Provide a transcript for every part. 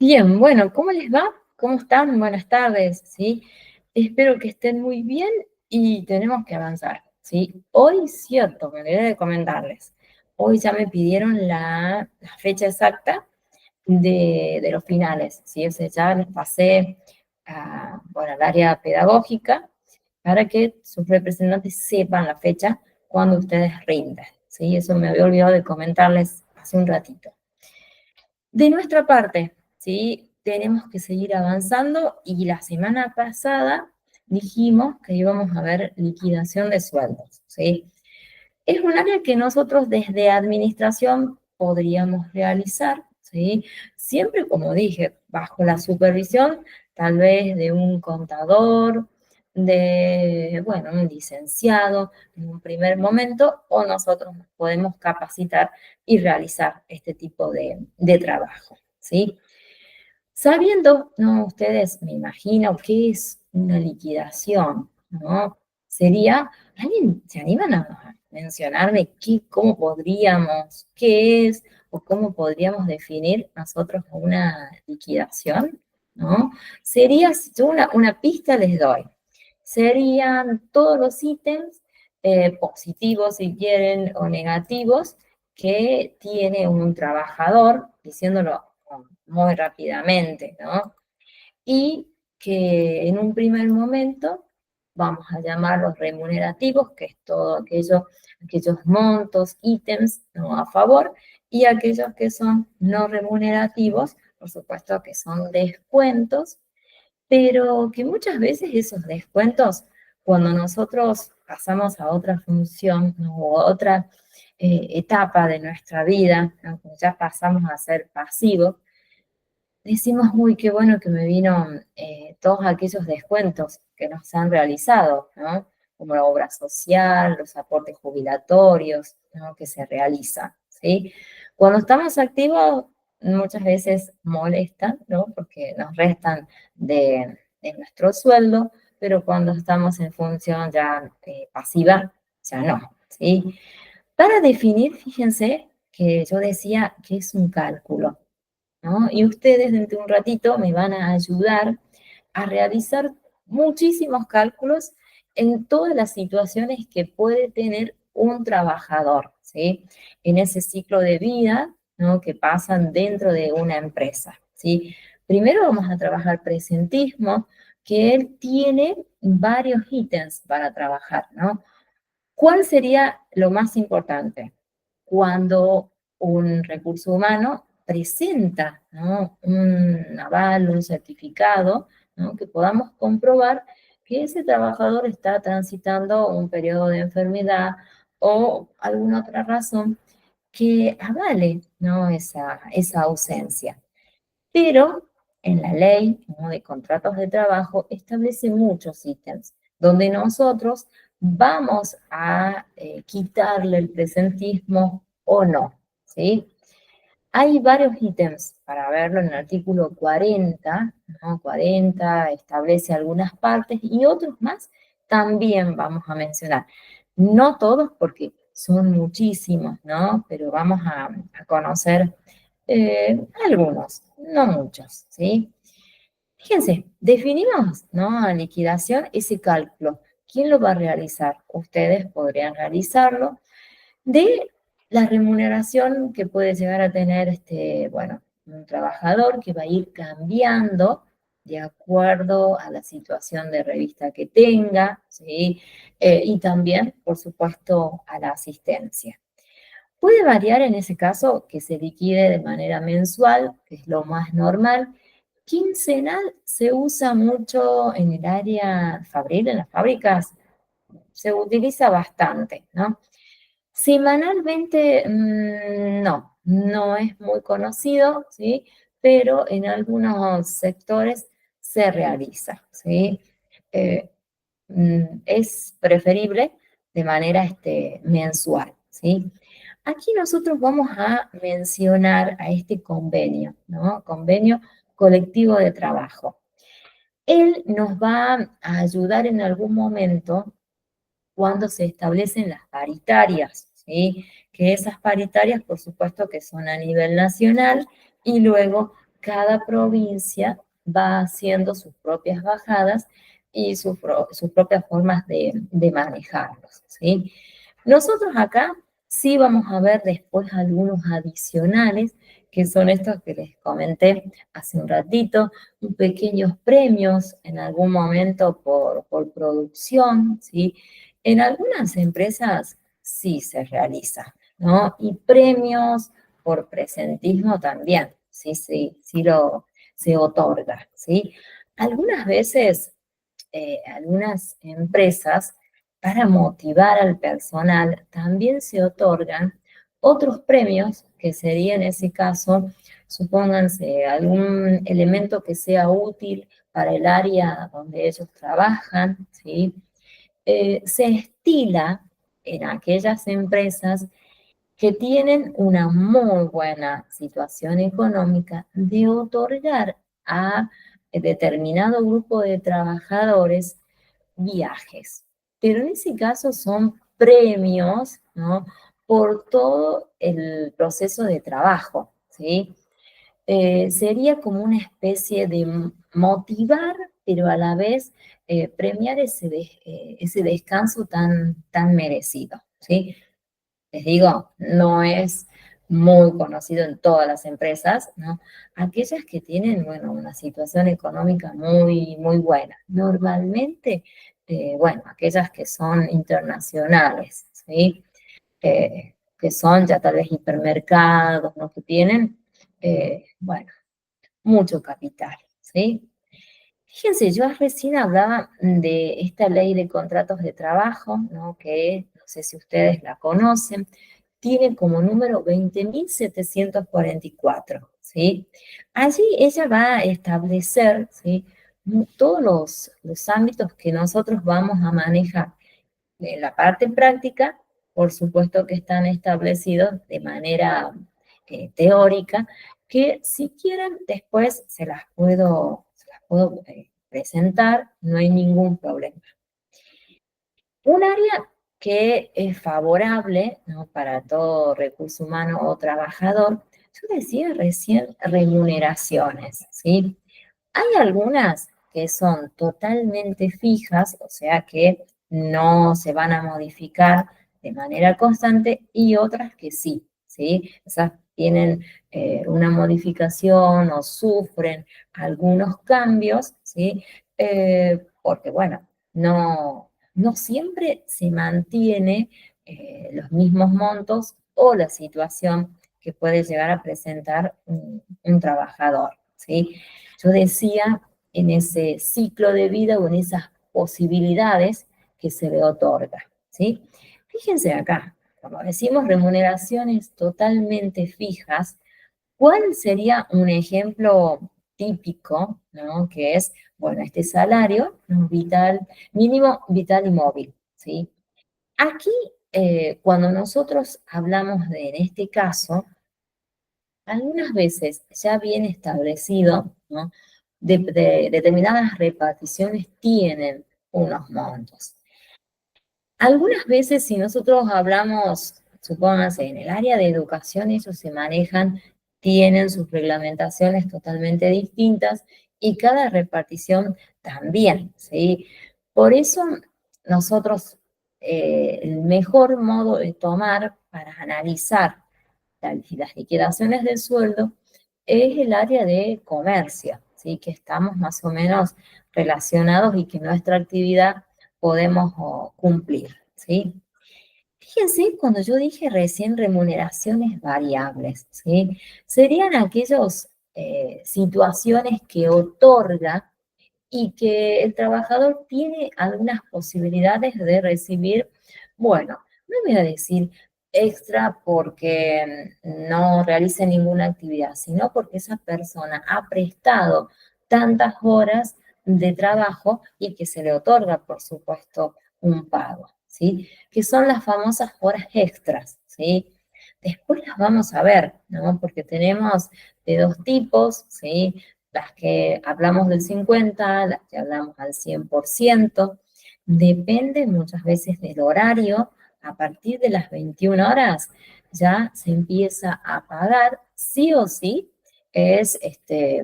Bien, bueno, ¿cómo les va? ¿Cómo están? Buenas tardes, ¿sí? Espero que estén muy bien y tenemos que avanzar, ¿sí? Hoy, cierto, me olvidé de comentarles, hoy ya me pidieron la fecha exacta de los finales, ¿sí? O sea, ya les pasé bueno, al área pedagógica para que sus representantes sepan la fecha cuando ustedes rinden, ¿sí? Eso me había olvidado de comentarles hace un ratito. De nuestra parte, ¿sí? Tenemos que seguir avanzando y la semana pasada dijimos que íbamos a ver liquidación de sueldos, ¿sí? Es un área que nosotros desde administración podríamos realizar, ¿sí? Siempre, como dije, bajo la supervisión tal vez de un contador, de, bueno, un licenciado en un primer momento, o nosotros nos podemos capacitar y realizar este tipo de trabajo, ¿sí? Sabiendo, ¿no? Ustedes, me imagino, qué es una liquidación, ¿no? Sería, ¿alguien se animan a mencionarme cómo podríamos, qué es, o cómo podríamos definir nosotros una liquidación, ¿no? Sería, yo una pista les doy, serían todos los ítems positivos, si quieren, o negativos, que tiene un trabajador, diciéndolo muy rápidamente, ¿no? Y que en un primer momento vamos a llamarlos remunerativos, que es todo aquellos montos, ítems, ¿no? A favor, y aquellos que son no remunerativos, por supuesto que son descuentos, pero que muchas veces esos descuentos, cuando nosotros pasamos a otra función, ¿no? O a otra etapa de nuestra vida, ¿no? Cuando ya pasamos a ser pasivos, decimos, uy, qué bueno que me vino todos aquellos descuentos que nos han realizado, ¿no? Como la obra social, los aportes jubilatorios, ¿no? Que se realizan, ¿sí? Cuando estamos activos, muchas veces molestan, ¿no? Porque nos restan de nuestro sueldo, pero cuando estamos en función ya pasiva, ya no, ¿sí? Para definir, fíjense que yo decía que es un cálculo, ¿no? Y ustedes dentro de un ratito me van a ayudar a realizar muchísimos cálculos en todas las situaciones que puede tener un trabajador, ¿sí? En ese ciclo de vida, ¿no? Que pasan dentro de una empresa, ¿sí? Primero vamos a trabajar presentismo, que él tiene varios ítems para trabajar, ¿no? ¿Cuál sería lo más importante? Cuando un recurso humano presenta, ¿no? Un aval, un certificado, ¿no? Que podamos comprobar que ese trabajador está transitando un periodo de enfermedad o alguna otra razón que avale, ¿no? Esa ausencia. Pero en la ley, ¿no? De contratos de trabajo establece muchos ítems donde nosotros vamos a quitarle el presentismo o no, ¿sí? Hay varios ítems para verlo en el artículo 40, ¿no? 40 establece algunas partes y otros más también vamos a mencionar. No todos porque son muchísimos, ¿no? Pero vamos a conocer algunos, no muchos, ¿sí? Fíjense, definimos, ¿no? A liquidación ese cálculo. ¿Quién lo va a realizar? Ustedes podrían realizarlo de la remuneración que puede llegar a tener bueno, un trabajador que va a ir cambiando de acuerdo a la situación de revista que tenga, ¿sí? Y también, por supuesto, a la asistencia. Puede variar en ese caso que se liquide de manera mensual, que es lo más normal. Quincenal se usa mucho en el área fabril, en las fábricas, se utiliza bastante, ¿no? Semanalmente, no es muy conocido, ¿sí? Pero en algunos sectores se realiza, ¿sí? Eh, es preferible de manera mensual, ¿sí? Aquí nosotros vamos a mencionar a este convenio, ¿no? Convenio colectivo de trabajo. Él nos va a ayudar en algún momento cuando se establecen las paritarias, ¿sí? Que esas paritarias, por supuesto, que son a nivel nacional y luego cada provincia va haciendo sus propias bajadas y sus propias formas de manejarlos, ¿sí? Nosotros acá sí vamos a ver después algunos adicionales, que son estos que les comenté hace un ratito, pequeños premios en algún momento por producción, ¿sí? En algunas empresas sí se realiza, ¿no? Y premios por presentismo también, sí, sí, se otorga, ¿sí? Algunas veces, algunas empresas, para motivar al personal, también se otorgan otros premios, que sería en ese caso, supónganse, algún elemento que sea útil para el área donde ellos trabajan, ¿sí? Se estila en aquellas empresas que tienen una muy buena situación económica de otorgar a determinado grupo de trabajadores viajes. Pero en ese caso son premios, ¿no? Por todo el proceso de trabajo, ¿sí? Sería como una especie de motivar, pero a la vez premiar ese descanso tan merecido, ¿sí? Les digo, no es muy conocido en todas las empresas, ¿no? Aquellas que tienen, bueno, una situación económica muy buena. Normalmente, bueno, aquellas que son internacionales, ¿sí? Que son ya tal vez hipermercados, ¿no? Que tienen, bueno, mucho capital, ¿sí? Fíjense, yo recién hablaba de esta ley de contratos de trabajo, ¿no? Que no sé si ustedes la conocen, tiene como número 20.744, ¿sí? Allí ella va a establecer, ¿sí? Todos los ámbitos que nosotros vamos a manejar. En la parte práctica, por supuesto que están establecidos de manera teórica, que si quieren después se las puedo presentar, no hay ningún problema. Un área que es favorable, ¿no? Para todo recurso humano o trabajador, yo decía recién remuneraciones, ¿sí? Hay algunas que son totalmente fijas, o sea que no se van a modificar de manera constante, y otras que sí, ¿sí? Esas tienen una modificación o sufren algunos cambios, ¿sí? Porque, bueno, no siempre se mantiene los mismos montos o la situación que puede llegar a presentar un trabajador, ¿sí? Yo decía en ese ciclo de vida o en esas posibilidades que se le otorga, ¿sí? Fíjense acá, como decimos, remuneraciones totalmente fijas. ¿Cuál sería un ejemplo típico, ¿no? Que es, bueno, este salario, ¿no? Vital, mínimo, vital y móvil, ¿sí? Aquí, cuando nosotros hablamos de, en este caso, algunas veces ya bien establecido, ¿no? De determinadas reparticiones tienen unos montos. Algunas veces, si nosotros hablamos, supónganse, en el área de educación, ellos se manejan, tienen sus reglamentaciones totalmente distintas y cada repartición también, ¿sí? Por eso nosotros, el mejor modo de tomar para analizar las liquidaciones del sueldo es el área de comercio, ¿sí? Que estamos más o menos relacionados y que nuestra actividad podemos cumplir, ¿sí? Fíjense, cuando yo dije recién remuneraciones variables, ¿sí? Serían aquellas situaciones que otorga y que el trabajador tiene algunas posibilidades de recibir, bueno, no voy a decir extra porque no realice ninguna actividad, sino porque esa persona ha prestado tantas horas de trabajo y que se le otorga, por supuesto, un pago, ¿sí? Que son las famosas horas extras, ¿sí? Después las vamos a ver, ¿no? Porque tenemos de dos tipos, ¿sí? Las que hablamos del 50, las que hablamos al 100%, depende muchas veces del horario. A partir de las 21 horas ya se empieza a pagar sí o sí es,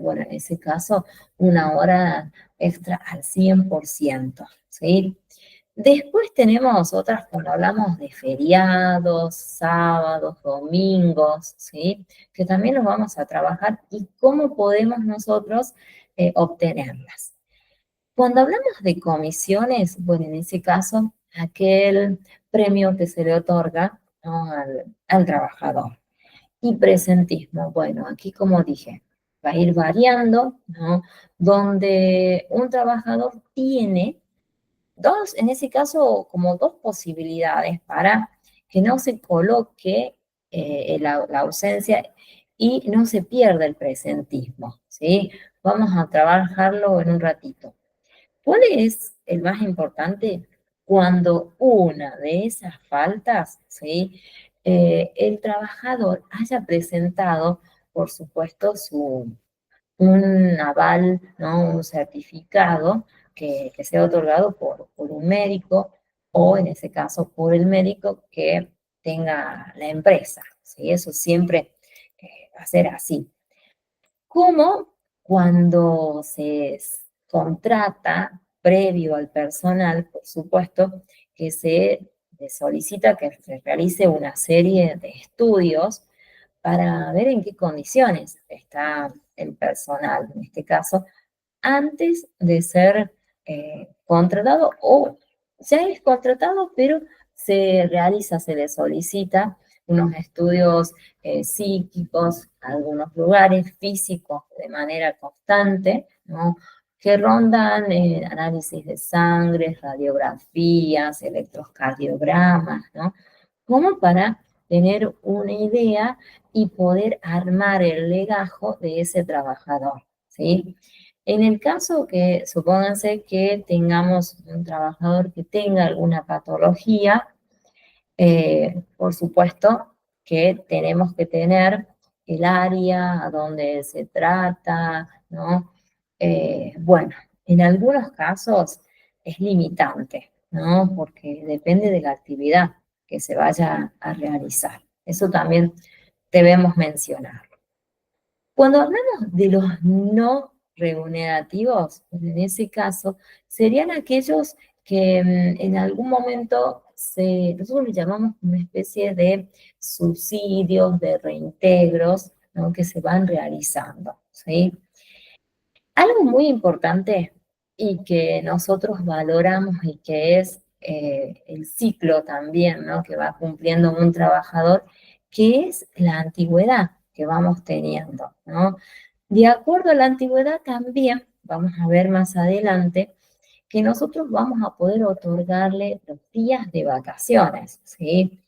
bueno, en ese caso, una hora extra al 100%, ¿sí? Después tenemos otras cuando hablamos de feriados, sábados, domingos, ¿sí? Que también los vamos a trabajar y cómo podemos nosotros obtenerlas. Cuando hablamos de comisiones, bueno, en ese caso, aquel premio que se le otorga, ¿no?, al trabajador. Y presentismo, bueno, aquí como dije, va a ir variando, ¿no? Donde un trabajador tiene dos, en ese caso, como dos posibilidades para que no se coloque la ausencia y no se pierda el presentismo, ¿sí? Vamos a trabajarlo en un ratito. ¿Cuál es el más importante? Cuando una de esas faltas, ¿sí? El trabajador haya presentado, por supuesto, un aval, ¿no? Un certificado que sea otorgado por un médico o, en ese caso, por el médico que tenga la empresa, ¿sí? Eso siempre va a ser así. Como cuando contrata previo al personal, por supuesto, que se le solicita que se realice una serie de estudios para ver en qué condiciones está el personal, en este caso, antes de ser contratado o ya es contratado, pero se realiza, se le solicita unos estudios psíquicos, algunos lugares físicos de manera constante, ¿no? Que rondan análisis de sangre, radiografías, electrocardiogramas, ¿no? Como para tener una idea y poder armar el legajo de ese trabajador, ¿sí? En el caso que, supónganse que tengamos un trabajador que tenga alguna patología, por supuesto que tenemos que tener el área a donde se trata, ¿no? Bueno, en algunos casos es limitante, ¿no? Porque depende de la actividad que se vaya a realizar. Eso también debemos mencionar. Cuando hablamos de los no remunerativos, en ese caso, serían aquellos que en algún momento nosotros le llamamos una especie de subsidios, de reintegros, ¿no?, que se van realizando, ¿sí? Algo muy importante y que nosotros valoramos y que es el ciclo también, ¿no?, que va cumpliendo un trabajador, que es la antigüedad que vamos teniendo, ¿no? De acuerdo a la antigüedad también, vamos a ver más adelante, que nosotros vamos a poder otorgarle los días de vacaciones, ¿sí?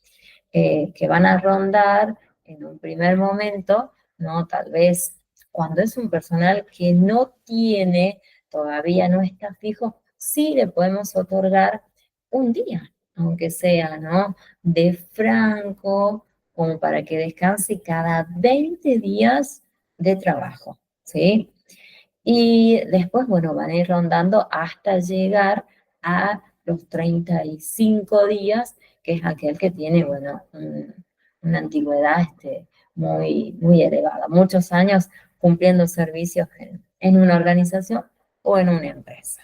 Que van a rondar en un primer momento, ¿no? Tal vez cuando es un personal que no tiene, todavía no está fijo, sí le podemos otorgar un día, aunque sea, ¿no?, de franco, como para que descanse cada 20 días de trabajo, ¿sí? Y después, bueno, van a ir rondando hasta llegar a los 35 días, que es aquel que tiene, bueno, una antigüedad muy, muy elevada, muchos años cumpliendo servicios en una organización o en una empresa.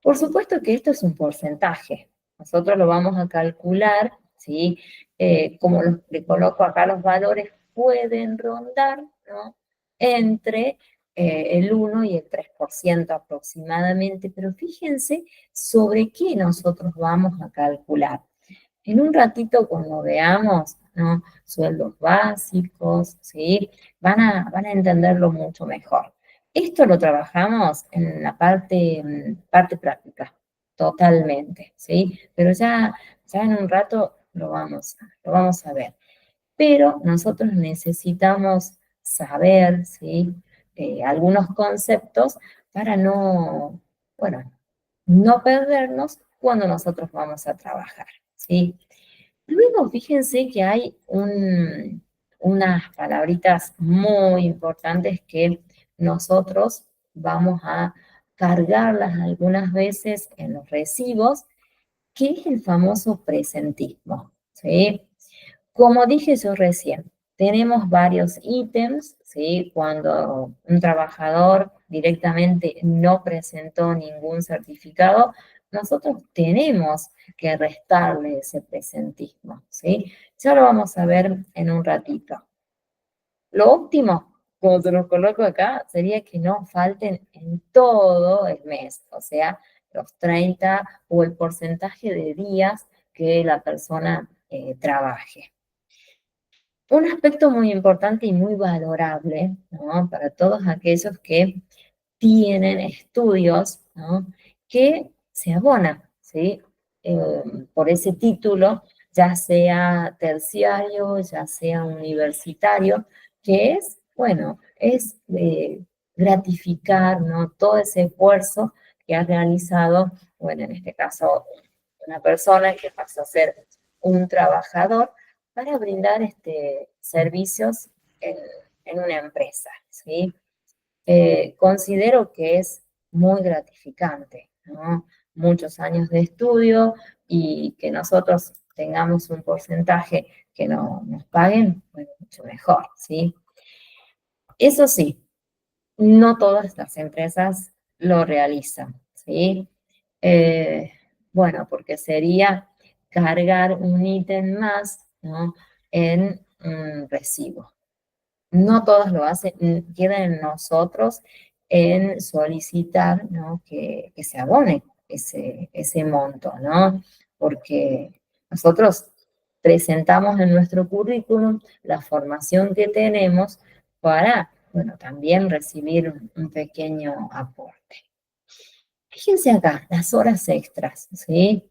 Por supuesto que esto es un porcentaje. Nosotros lo vamos a calcular, ¿sí? Como le coloco acá los valores, pueden rondar, ¿no?, entre el 1 y el 3% aproximadamente, pero fíjense sobre qué nosotros vamos a calcular. En un ratito, cuando veamos, ¿no?, sueldos básicos, ¿sí?, van a entenderlo mucho mejor. Esto lo trabajamos en la parte práctica, totalmente, ¿sí? Pero ya en un rato lo vamos a ver. Pero nosotros necesitamos saber, ¿sí?, algunos conceptos para no, bueno, no perdernos cuando nosotros vamos a trabajar, ¿sí? Luego, fíjense que hay unas palabritas muy importantes que nosotros vamos a cargarlas algunas veces en los recibos, que es el famoso presentismo, ¿sí? Como dije yo recién, tenemos varios ítems, ¿sí? Cuando un trabajador directamente no presentó ningún certificado, nosotros tenemos que restarle ese presentismo, ¿sí? Ya lo vamos a ver en un ratito. Lo óptimo, como se los coloco acá, sería que no falten en todo el mes, o sea, los 30 o el porcentaje de días que la persona trabaje. Un aspecto muy importante y muy valorable, ¿no? Para todos aquellos que tienen estudios, ¿no? Que se abonan, ¿sí? Por ese título, ya sea terciario, ya sea universitario, que es, bueno, es gratificar, ¿no? Todo ese esfuerzo que ha realizado, bueno, en este caso, una persona que pasa a ser un trabajador para brindar servicios en, en una empresa, ¿sí? Considero que es muy gratificante, ¿no? Muchos años de estudio y que nosotros tengamos un porcentaje que no nos paguen, pues mucho mejor, ¿sí? Eso sí, no todas las empresas lo realizan, ¿sí? Eh, bueno, porque sería cargar un ítem más, ¿no? En un recibo. No todos lo hacen, queda en nosotros en solicitar, ¿no? Que se abone ese monto, ¿no? Porque nosotros presentamos en nuestro currículum la formación que tenemos para, bueno, también recibir un pequeño aporte. Fíjense acá, las horas extras, ¿sí?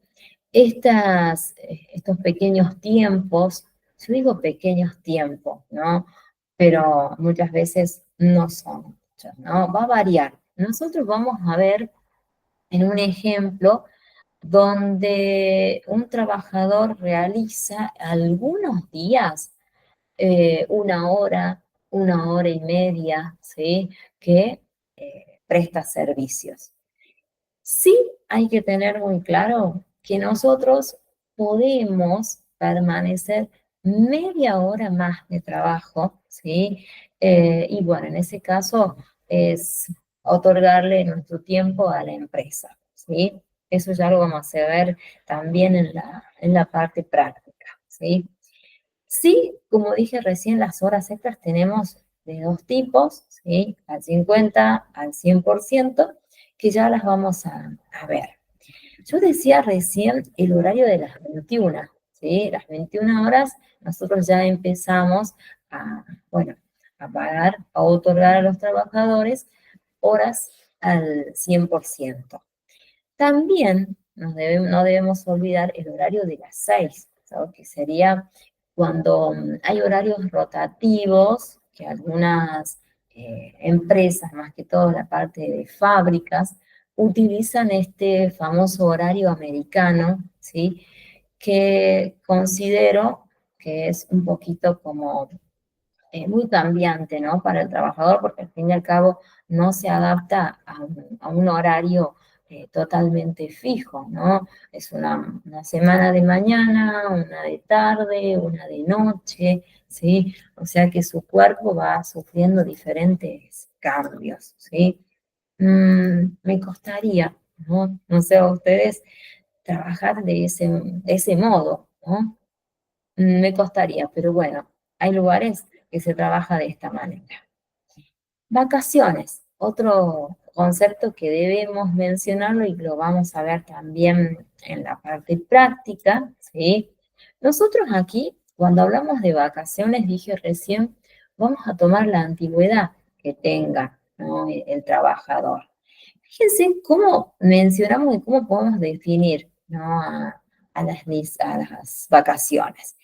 Estos pequeños tiempos, yo digo pequeños tiempos, ¿no? Pero muchas veces no son muchos, ¿no? Va a variar. Nosotros vamos a ver en un ejemplo donde un trabajador realiza algunos días, 1 hora y media, ¿sí? Que presta servicios. Sí hay que tener muy claro que nosotros podemos permanecer media hora más de trabajo, ¿sí? Y bueno, en ese caso es otorgarle nuestro tiempo a la empresa, ¿sí? Eso ya lo vamos a ver también en la parte práctica, ¿sí? Sí, como dije recién, las horas extras tenemos de dos tipos, ¿sí? Al 50, al 100%, que ya las vamos a ver. Yo decía recién el horario de las 21, ¿sí? Las 21 horas nosotros ya empezamos a, bueno, a pagar, a otorgar a los trabajadores horas al 100%. También no debemos olvidar el horario de las 6, ¿sabes? Que sería cuando hay horarios rotativos, que algunas empresas, más que todo la parte de fábricas, utilizan este famoso horario americano, ¿sí? Que considero que es un poquito como muy cambiante, ¿no? Para el trabajador, porque al fin y al cabo no se adapta a un horario totalmente fijo, ¿no? Es una semana de mañana, una de tarde, una de noche, ¿sí? O sea que su cuerpo va sufriendo diferentes cambios, ¿sí? Me costaría, ¿no? No sé a ustedes trabajar de ese modo, ¿no? Me costaría, pero bueno, hay lugares que se trabaja de esta manera. Vacaciones, otro concepto que debemos mencionarlo y lo vamos a ver también en la parte práctica, ¿sí? Nosotros aquí, cuando hablamos de vacaciones, dije recién, vamos a tomar la antigüedad que tenga, ¿no? El trabajador. Fíjense cómo mencionamos y cómo podemos definir, ¿no? A las vacaciones.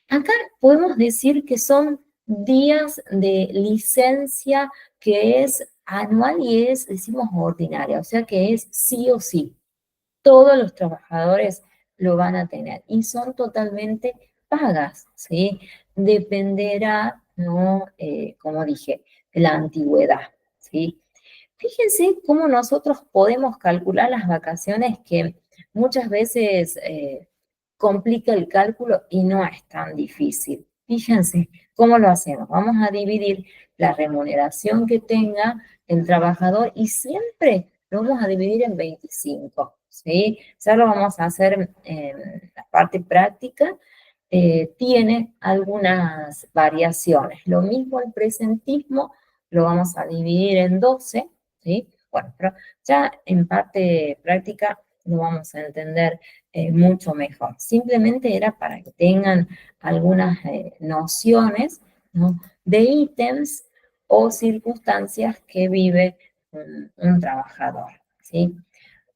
Acá podemos decir que son días de licencia que es anual y es, decimos, ordinaria, o sea que es sí o sí. Todos los trabajadores lo van a tener y son totalmente pagas, ¿sí? Dependerá, ¿no? Como dije, la antigüedad, ¿sí? Fíjense cómo nosotros podemos calcular las vacaciones que muchas veces complica el cálculo y no es tan difícil. Fíjense, ¿Cómo lo hacemos? Vamos a dividir la remuneración que tenga el trabajador y siempre lo vamos a dividir en 25, ¿sí? Ya lo vamos a hacer en la parte práctica. Tiene algunas variaciones. Lo mismo el presentismo, lo vamos a dividir en 12, ¿sí? Bueno, pero ya en parte práctica lo vamos a entender mucho mejor. Simplemente era para que tengan algunas nociones, ¿no?, de ítems o circunstancias que vive un trabajador, ¿sí?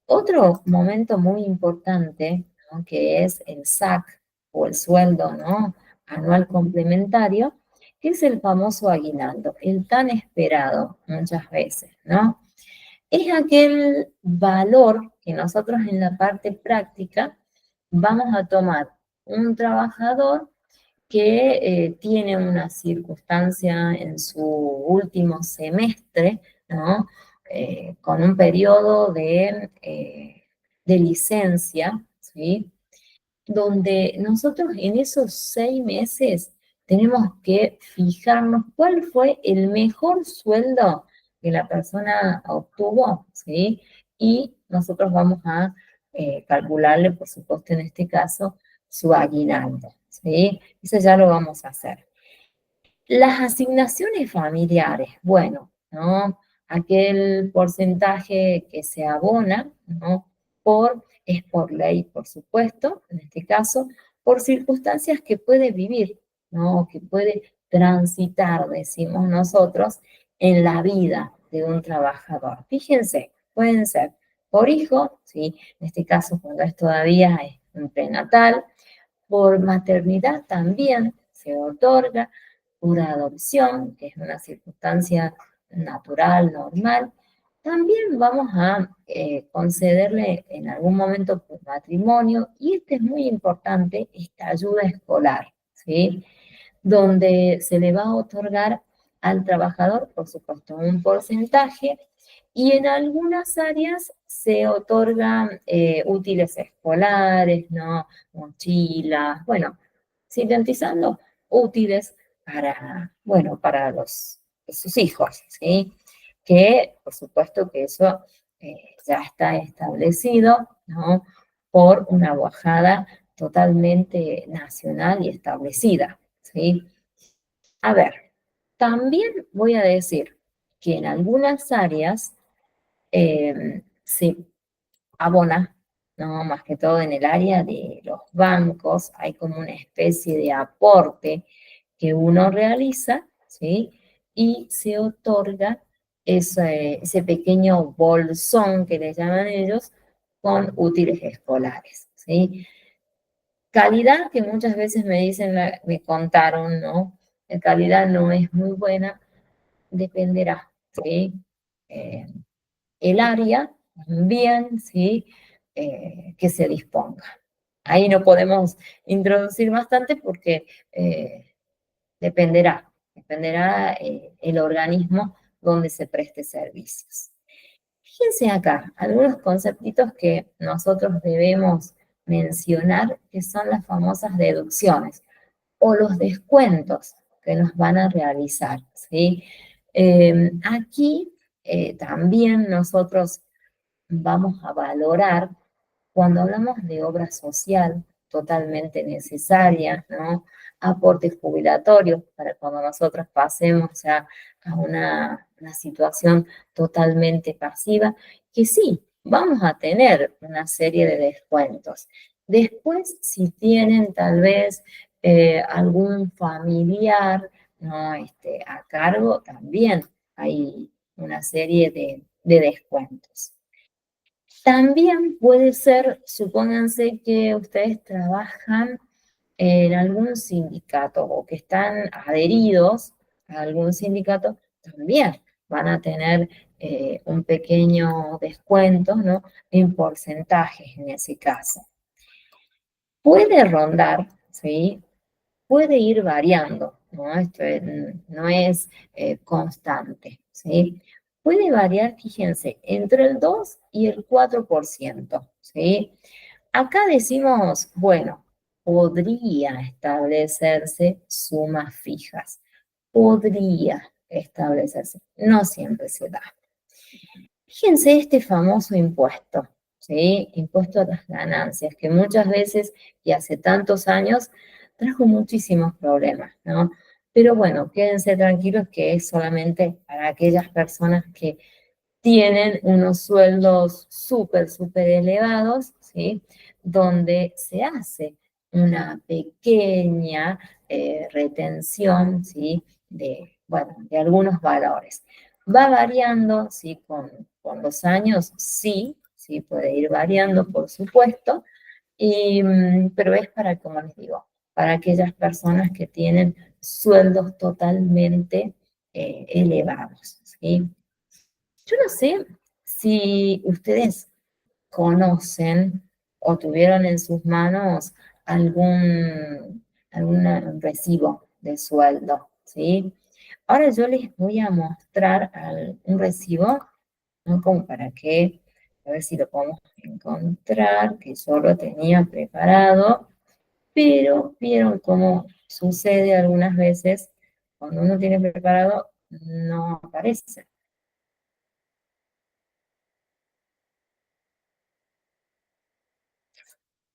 Otro momento muy importante, ¿no?, que es el SAC o el sueldo, ¿no?, anual complementario, que es el famoso aguinaldo, el tan esperado muchas veces, ¿no? Es aquel valor que nosotros en la parte práctica vamos a tomar un trabajador que tiene una circunstancia en su último semestre, ¿no? Con un periodo de licencia, ¿sí? Donde nosotros en esos 6 meses tenemos que fijarnos cuál fue el mejor sueldo que la persona obtuvo, ¿sí? Y nosotros vamos a calcularle, por supuesto, en este caso, su aguinaldo, ¿sí? Eso ya lo vamos a hacer. Las asignaciones familiares, bueno, ¿no? Aquel porcentaje que se abona, ¿no? Es por ley, por supuesto, en este caso, por circunstancias que puede vivir, ¿no? Que puede transitar, decimos nosotros, en la vida de un trabajador. Fíjense, pueden ser por hijo, ¿sí? En este caso, cuando es todavía un prenatal, por maternidad también se otorga, por adopción, que es una circunstancia natural, normal. También vamos a concederle en algún momento por matrimonio, y este es muy importante, esta ayuda escolar, ¿sí? Donde se le va a otorgar al trabajador, por supuesto, un porcentaje, y en algunas áreas se otorgan útiles escolares, ¿no? Mochilas, bueno, sintetizando, útiles para, bueno, para sus hijos, ¿sí? Que, por supuesto, que eso ya está establecido, ¿no? Por una bajada totalmente nacional y establecida, ¿sí? A ver, también voy a decir que en algunas áreas se abona, ¿no? Más que todo en el área de los bancos, hay como una especie de aporte que uno realiza, ¿sí? Y se otorga ese pequeño bolsón que le llaman ellos con útiles escolares, ¿sí? Calidad que muchas veces me dicen, me contaron, ¿no? La calidad no es muy buena, dependerá, ¿sí? Eh, el área también, ¿sí? Que se disponga. Ahí no podemos introducir bastante porque dependerá el organismo donde se preste servicios. Fíjense acá, algunos conceptitos que nosotros debemos mencionar, que son las famosas deducciones o los descuentos que nos van a realizar, ¿sí? Aquí también nosotros vamos a valorar cuando hablamos de obra social totalmente necesaria, ¿no? Aportes jubilatorios para cuando nosotros pasemos ya a una situación totalmente pasiva, que sí, vamos a tener una serie de descuentos. Después, si tienen tal vez algún familiar, ¿no? A cargo, también hay una serie de descuentos. También puede ser, supónganse que ustedes trabajan en algún sindicato o que están adheridos a algún sindicato, también van a tener un pequeño descuento, ¿no? En porcentajes en ese caso. Puede rondar, ¿sí? Puede ir variando, ¿no? Esto no es constante, ¿sí? Puede variar, fíjense, entre el 2 y el 4%, ¿sí? Acá decimos, bueno, podría establecerse sumas fijas. Podría establecerse, no siempre se da. Fíjense este famoso impuesto, ¿sí? Impuesto a las ganancias, que muchas veces y hace tantos años trajo muchísimos problemas, ¿no? Pero bueno, quédense tranquilos que es solamente para aquellas personas que tienen unos sueldos súper, súper elevados, ¿sí? Donde se hace una pequeña retención, ¿sí? De, bueno, de algunos valores. Va variando, ¿sí? Con los años, sí, sí, puede ir variando, por supuesto, pero es para, como les digo, para aquellas personas que tienen sueldos totalmente elevados, ¿sí? Yo no sé si ustedes conocen o tuvieron en sus manos algún recibo de sueldo, ¿sí? Ahora yo les voy a mostrar un recibo, ¿no? Como para que, a ver si lo podemos encontrar, que yo lo tenía preparado, pero vieron cómo sucede algunas veces, cuando uno tiene preparado, no aparece.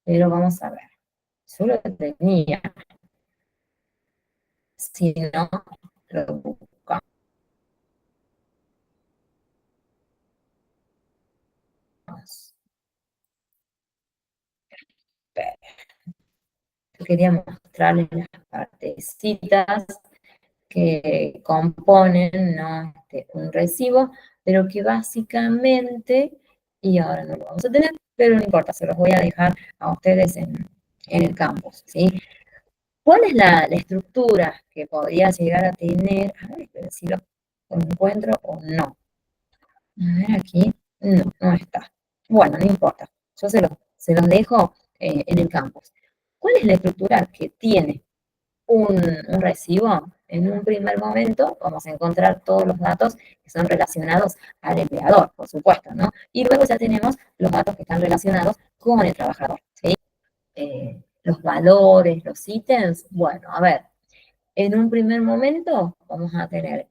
Pero vamos a ver. Yo lo tenía, si no, lo buscamos. Yo quería mostrarles las partecitas que componen, ¿no? Un recibo, pero que básicamente, y ahora no lo vamos a tener, pero no importa, se los voy a dejar a ustedes en el campus, ¿sí? ¿Cuál es la estructura que podría llegar a tener? A ver si lo encuentro o no. A ver aquí, no, no está. Bueno, no importa, yo se los dejo en el campus. ¿Cuál es la estructura que tiene un recibo? En un primer momento vamos a encontrar todos los datos que son relacionados al empleador, por supuesto, ¿no? Y luego ya tenemos los datos que están relacionados con el trabajador, ¿sí? Los valores, los ítems, bueno, a ver, en un primer momento vamos a tener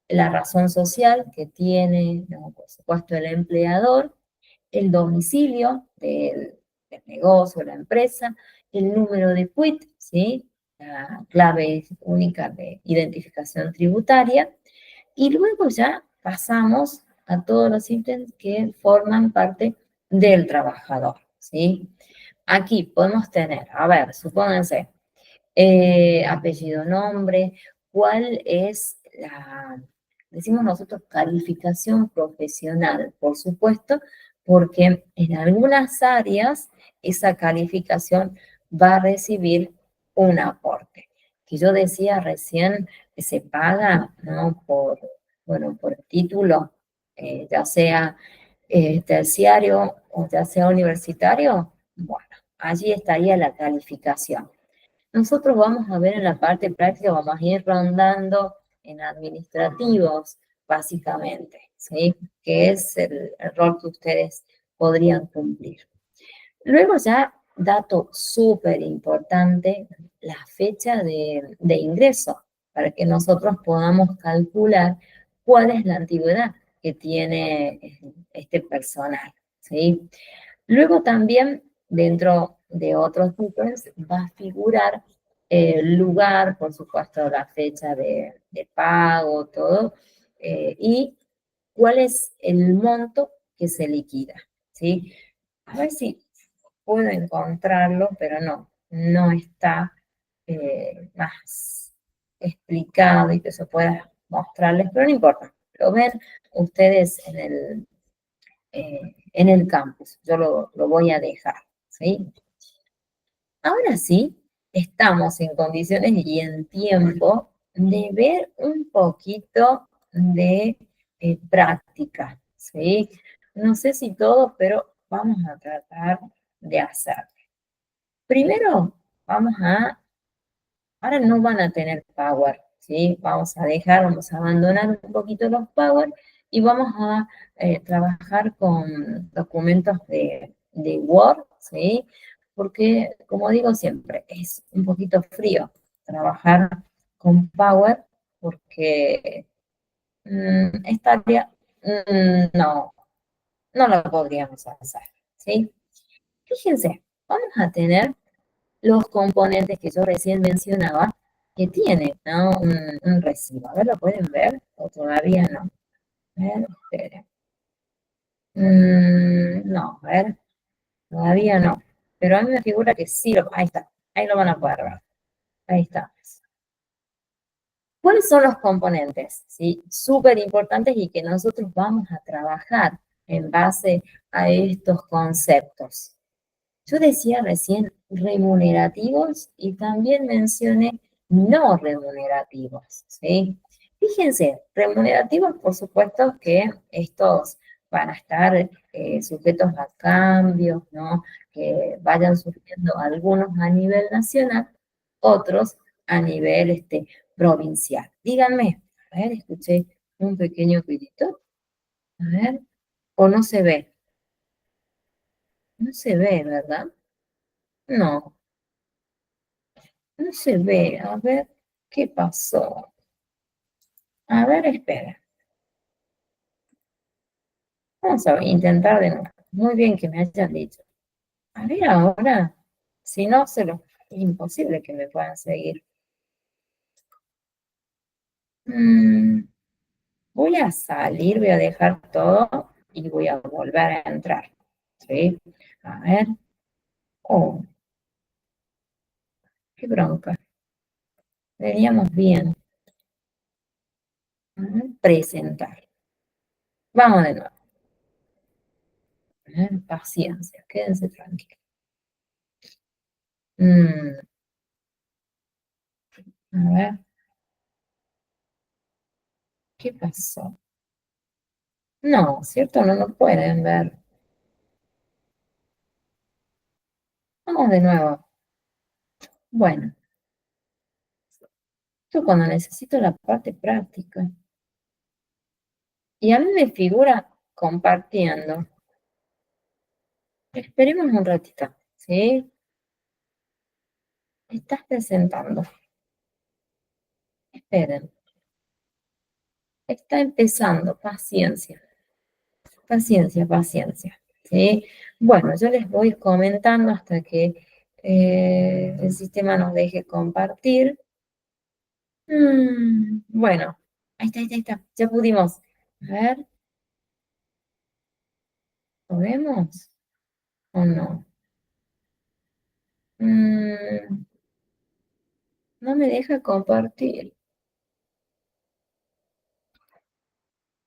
la razón social que tiene, ¿no? Por supuesto, el empleador, el domicilio del negocio, la empresa, el número de quit, ¿sí? La clave única de identificación tributaria, y luego ya pasamos a todos los ítems que forman parte del trabajador, ¿sí? Aquí podemos tener, a ver, supónganse, apellido, nombre, cuál es decimos nosotros, calificación profesional, por supuesto, porque en algunas áreas esa calificación va a recibir un aporte. Que yo decía recién que se paga, ¿no? Bueno, por título, ya sea terciario o ya sea universitario, bueno, allí estaría la calificación. Nosotros vamos a ver en la parte práctica, vamos a ir rondando en administrativos, básicamente, ¿sí? Que es el rol que ustedes podrían cumplir. Luego ya, dato súper importante, la fecha de ingreso, para que nosotros podamos calcular cuál es la antigüedad que tiene este personal, ¿sí? Luego también, dentro de otros ítems, va a figurar el lugar, por supuesto, la fecha de pago, todo, y cuál es el monto que se liquida, ¿sí? A ver si puedo encontrarlo, pero no, no está más explicado y que se pueda mostrarles, pero no importa, lo ven ustedes en el campus. Yo lo voy a dejar, ¿sí? Ahora sí, estamos en condiciones y en tiempo de ver un poquito de práctica, ¿sí? No sé si todo, pero vamos a tratar de hacer. Primero, ahora no van a tener Power, ¿sí? Vamos a abandonar un poquito los Power y vamos a trabajar con documentos de Word, ¿sí? porque, como digo siempre, es un poquito frío trabajar con Power, porque esta área no, no la podríamos hacer, ¿sí? Fíjense, vamos a tener los componentes que yo recién mencionaba, que tienen, ¿no? Un residuo. A ver, ¿lo pueden ver? ¿O todavía no? A ver, esperen. No, a ver, todavía no. Pero a mí me figura que sí, ahí está, ahí lo van a poder ver. Ahí está. ¿Cuáles son los componentes? ¿Sí? Súper importantes y que nosotros vamos a trabajar en base a estos conceptos. Yo decía recién remunerativos y también mencioné no remunerativos, ¿sí? Fíjense, remunerativos, por supuesto que estos van a estar sujetos a cambios, ¿no? Que vayan surgiendo algunos a nivel nacional, otros a nivel provincial. Díganme, a ver, escuché un pequeño ruidito, a ver, o no se ve, no se ve, ¿verdad? No, no se ve. A ver, ¿qué pasó? A ver, espera. Vamos a intentar de nuevo. Muy bien que me hayan dicho. A ver ahora, si no, es imposible que me puedan seguir. Mm, voy a salir, voy a dejar todo y voy a volver a entrar. ¿Sí? A ver. Oh, qué bronca. Veníamos bien. A ver, presentar. Vamos de nuevo. A ver, paciencia, quédense tranquilos. Mm, a ver, ¿qué pasó? No, ¿cierto? No lo pueden ver. Vamos de nuevo. Bueno, yo cuando necesito la parte práctica. Y a mí me figura compartiendo. Esperemos un ratito, ¿sí? Estás presentando. Esperen. Está empezando. Paciencia. Paciencia, paciencia. ¿Sí? Bueno, yo les voy comentando hasta que el sistema nos deje compartir. Bueno, ahí está, ahí está, ahí está. Ya pudimos. A ver, ¿lo vemos o no? Mm, no me deja compartir.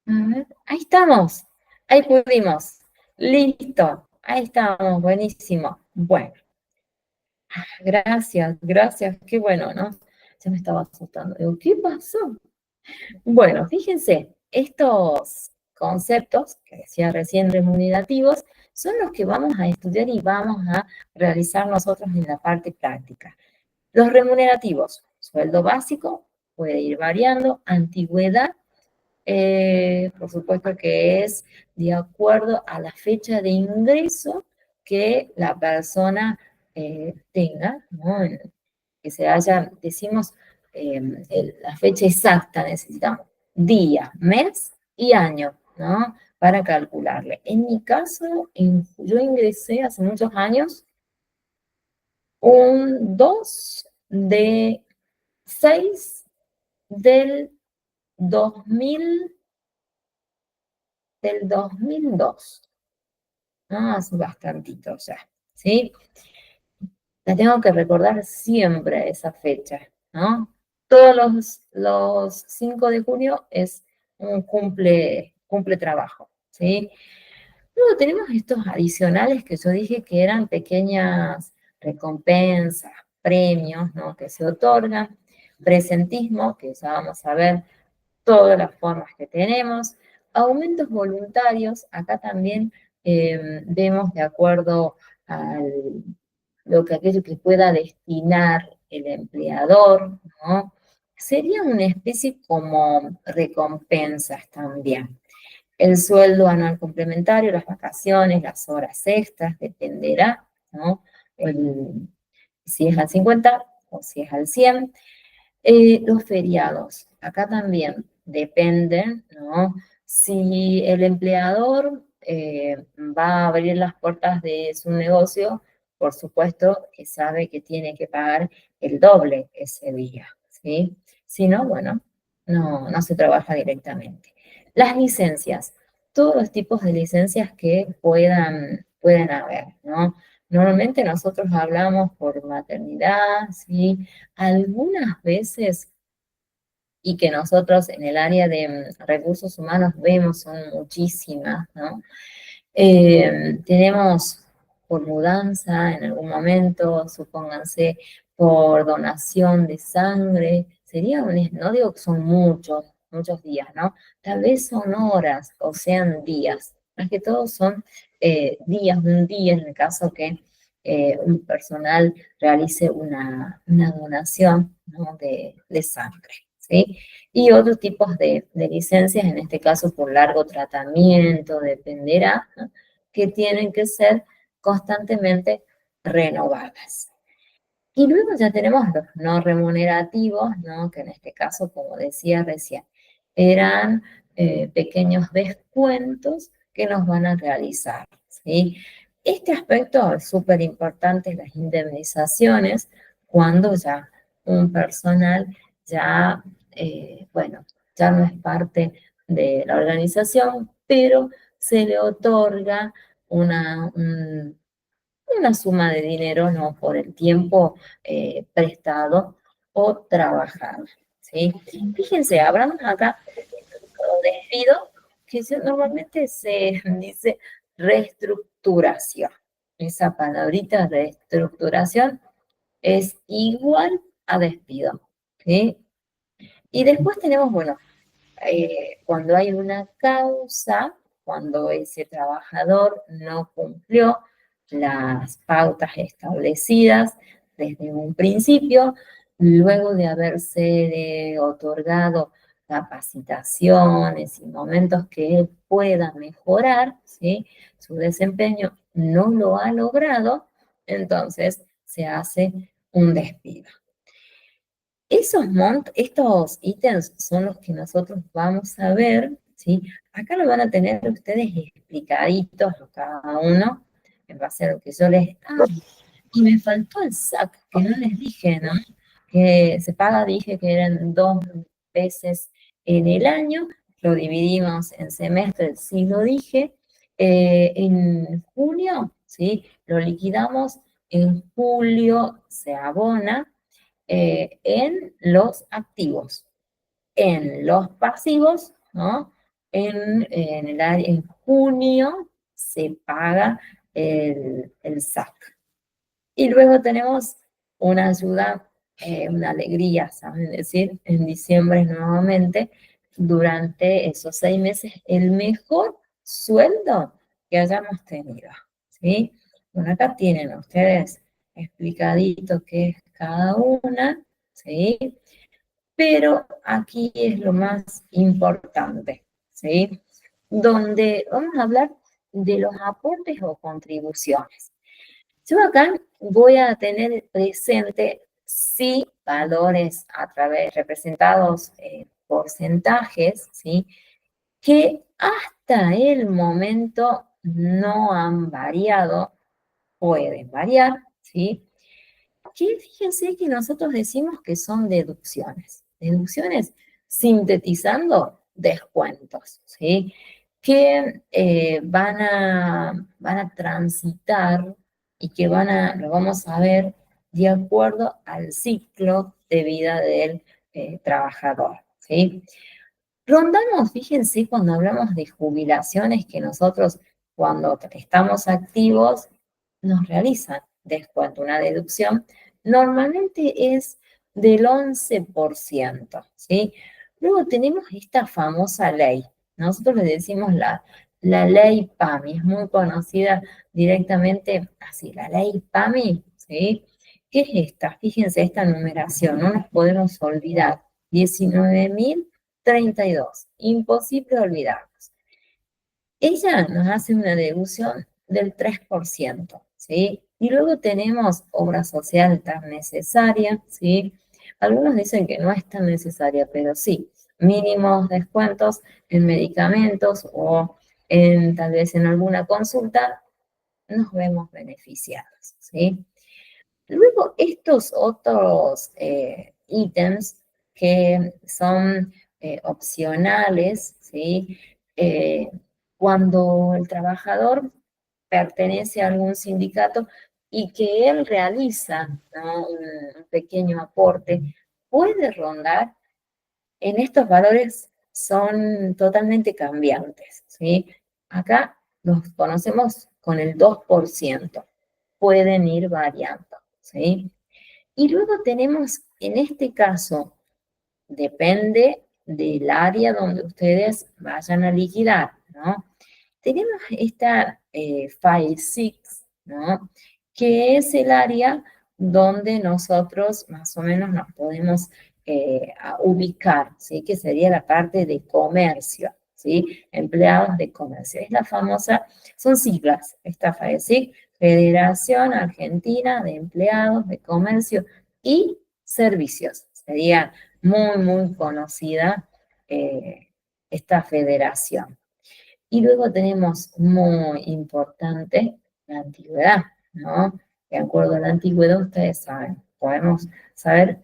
A ver, ahí estamos. Ahí pudimos. Listo. Ahí estamos. Buenísimo. Bueno, gracias, gracias. Qué bueno, ¿no? Ya me estaba asustando. Digo, ¿qué pasó? Bueno, fíjense, estos conceptos que decía recién remunerativos son los que vamos a estudiar y vamos a realizar nosotros en la parte práctica. Los remunerativos, sueldo básico, puede ir variando, antigüedad, por supuesto que es de acuerdo a la fecha de ingreso que la persona tenga, ¿no? Que se haya, decimos, la fecha exacta necesitamos, día, mes y año, ¿no? Para calcularle. En mi caso, yo ingresé hace muchos años un 2 de 6 del 2000 del 2002. ¿No? Hace bastantito ya, ¿sí? La tengo que recordar siempre esa fecha, ¿no? Todos los 5 de junio es un cumple trabajo, ¿sí? Luego tenemos estos adicionales que yo dije que eran pequeñas recompensas, premios, ¿no? Que se otorgan. Presentismo, que ya vamos a ver todas las formas que tenemos. Aumentos voluntarios, acá también vemos de acuerdo a aquello que pueda destinar el empleador, ¿no? Sería una especie como recompensas también. El sueldo anual complementario, las vacaciones, las horas extras, dependerá, ¿no? si es al 50 o si es al 100. Los feriados, acá también dependen, ¿no? Si el empleador va a abrir las puertas de su negocio, por supuesto que sabe que tiene que pagar el doble ese día, ¿sí? Si no, bueno, no se trabaja directamente. Las licencias, todos los tipos de licencias que puedan haber, ¿no? Normalmente nosotros hablamos por maternidad, ¿sí? Algunas veces, y que nosotros en el área de recursos humanos vemos, son muchísimas, ¿no? Tenemos por mudanza en algún momento, supónganse, por donación de sangre, no digo que son muchos días, ¿no? Tal vez son horas o sean días, más que todo son días, un día en el caso que un personal realice una donación, ¿no? de sangre, ¿sí? Y otros tipos de licencias, en este caso por largo tratamiento, dependerá, ¿no? Que tienen que ser constantemente renovadas. Y luego ya tenemos los no remunerativos, ¿no? Que en este caso, como decía recién, eran pequeños descuentos que nos van a realizar, ¿sí? Este aspecto es súper importante, las indemnizaciones, cuando ya un personal ya, bueno, ya no es parte de la organización, pero se le otorga una suma de dinero, ¿no? Por el tiempo prestado o trabajado, ¿sí? Fíjense, hablamos acá de despido, que normalmente se dice reestructuración. Esa palabrita reestructuración es igual a despido, ¿sí? Y después tenemos, bueno, cuando hay una causa, cuando ese trabajador no cumplió las pautas establecidas desde un principio, luego de haberse otorgado capacitaciones y momentos que él pueda mejorar, ¿sí? Su desempeño no lo ha logrado, entonces se hace un despido. Estos ítems son los que nosotros vamos a ver, ¿sí? Acá lo van a tener ustedes explicaditos cada uno, en base a lo que yo les... Ah, y me faltó el SAC, que no les dije, ¿no? Que se paga, dije que eran 2 veces en el año, lo dividimos en semestres, sí lo dije. En junio, ¿sí? Lo liquidamos, en julio se abona, en los activos, en los pasivos, ¿no? En junio se paga el SAC. Y luego tenemos una ayuda, una alegría, ¿saben decir? En diciembre nuevamente, durante esos 6 meses, el mejor sueldo que hayamos tenido, ¿sí? Bueno, acá tienen ustedes explicadito qué es cada una, ¿sí? Pero aquí es lo más importante, ¿sí? Donde vamos a hablar de los aportes o contribuciones. Yo acá voy a tener presente, sí, valores a través, representados porcentajes, ¿sí? Que hasta el momento no han variado, pueden variar, ¿sí? Que fíjense que nosotros decimos que son deducciones. Deducciones sintetizando descuentos, ¿sí? Que van a transitar y que lo vamos a ver de acuerdo al ciclo de vida del trabajador, ¿sí? Rondamos, fíjense, cuando hablamos de jubilaciones, que nosotros cuando estamos activos nos realizan descuento, una deducción, normalmente es del 11%, ¿sí? Luego tenemos esta famosa ley, nosotros le decimos la ley PAMI, es muy conocida directamente así, la ley PAMI, ¿sí? ¿Qué es esta? Fíjense esta numeración, no nos podemos olvidar, 19.032, imposible olvidarnos. Ella nos hace una deducción del 3%, ¿sí? Y luego tenemos obra social tan necesaria, ¿sí? Algunos dicen que no es tan necesaria, pero sí, mínimos descuentos en medicamentos o tal vez en alguna consulta, nos vemos beneficiados, ¿sí? Luego, estos otros ítems que son opcionales, ¿sí? Eh, Cuando el trabajador pertenece a algún sindicato y que él realiza, ¿no?, un pequeño aporte, puede rondar en estos valores, son totalmente cambiantes, ¿sí? Acá los conocemos con el 2%, pueden ir variando, ¿sí? Y luego tenemos, en este caso, depende del área donde ustedes vayan a liquidar, ¿no? Tenemos esta File 6, ¿no? Que es el área donde nosotros más o menos nos podemos ubicar, ¿sí? Que sería la parte de comercio, ¿sí? Empleados de comercio. Es la famosa, son siglas, esta File 6, Federación Argentina de Empleados de Comercio y Servicios. Sería muy, muy conocida esta federación. Y luego tenemos muy importante la antigüedad, ¿no? De acuerdo a la antigüedad, ustedes saben, podemos saber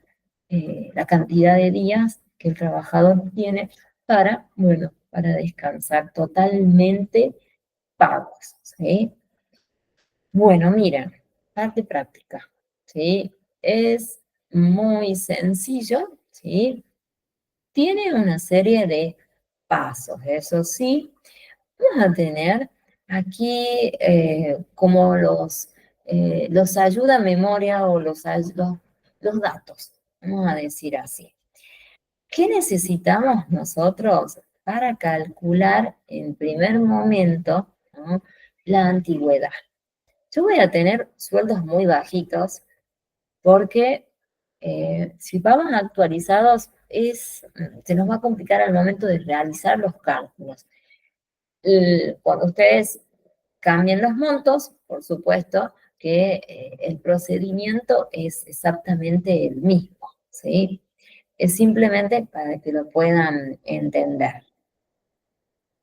la cantidad de días que el trabajador tiene para, bueno, para descansar totalmente pagos, ¿sí? Bueno, miren, parte práctica, ¿sí? Es muy sencillo, ¿sí? Tiene una serie de pasos, eso sí. Vamos a tener aquí como los ayuda a memoria o los datos, vamos a decir así. ¿Qué necesitamos nosotros para calcular en primer momento, ¿no?, la antigüedad? Yo voy a tener sueldos muy bajitos porque si vamos actualizados se nos va a complicar al momento de realizar los cálculos. Cuando ustedes cambien los montos, por supuesto que el procedimiento es exactamente el mismo, ¿sí? Es simplemente para que lo puedan entender.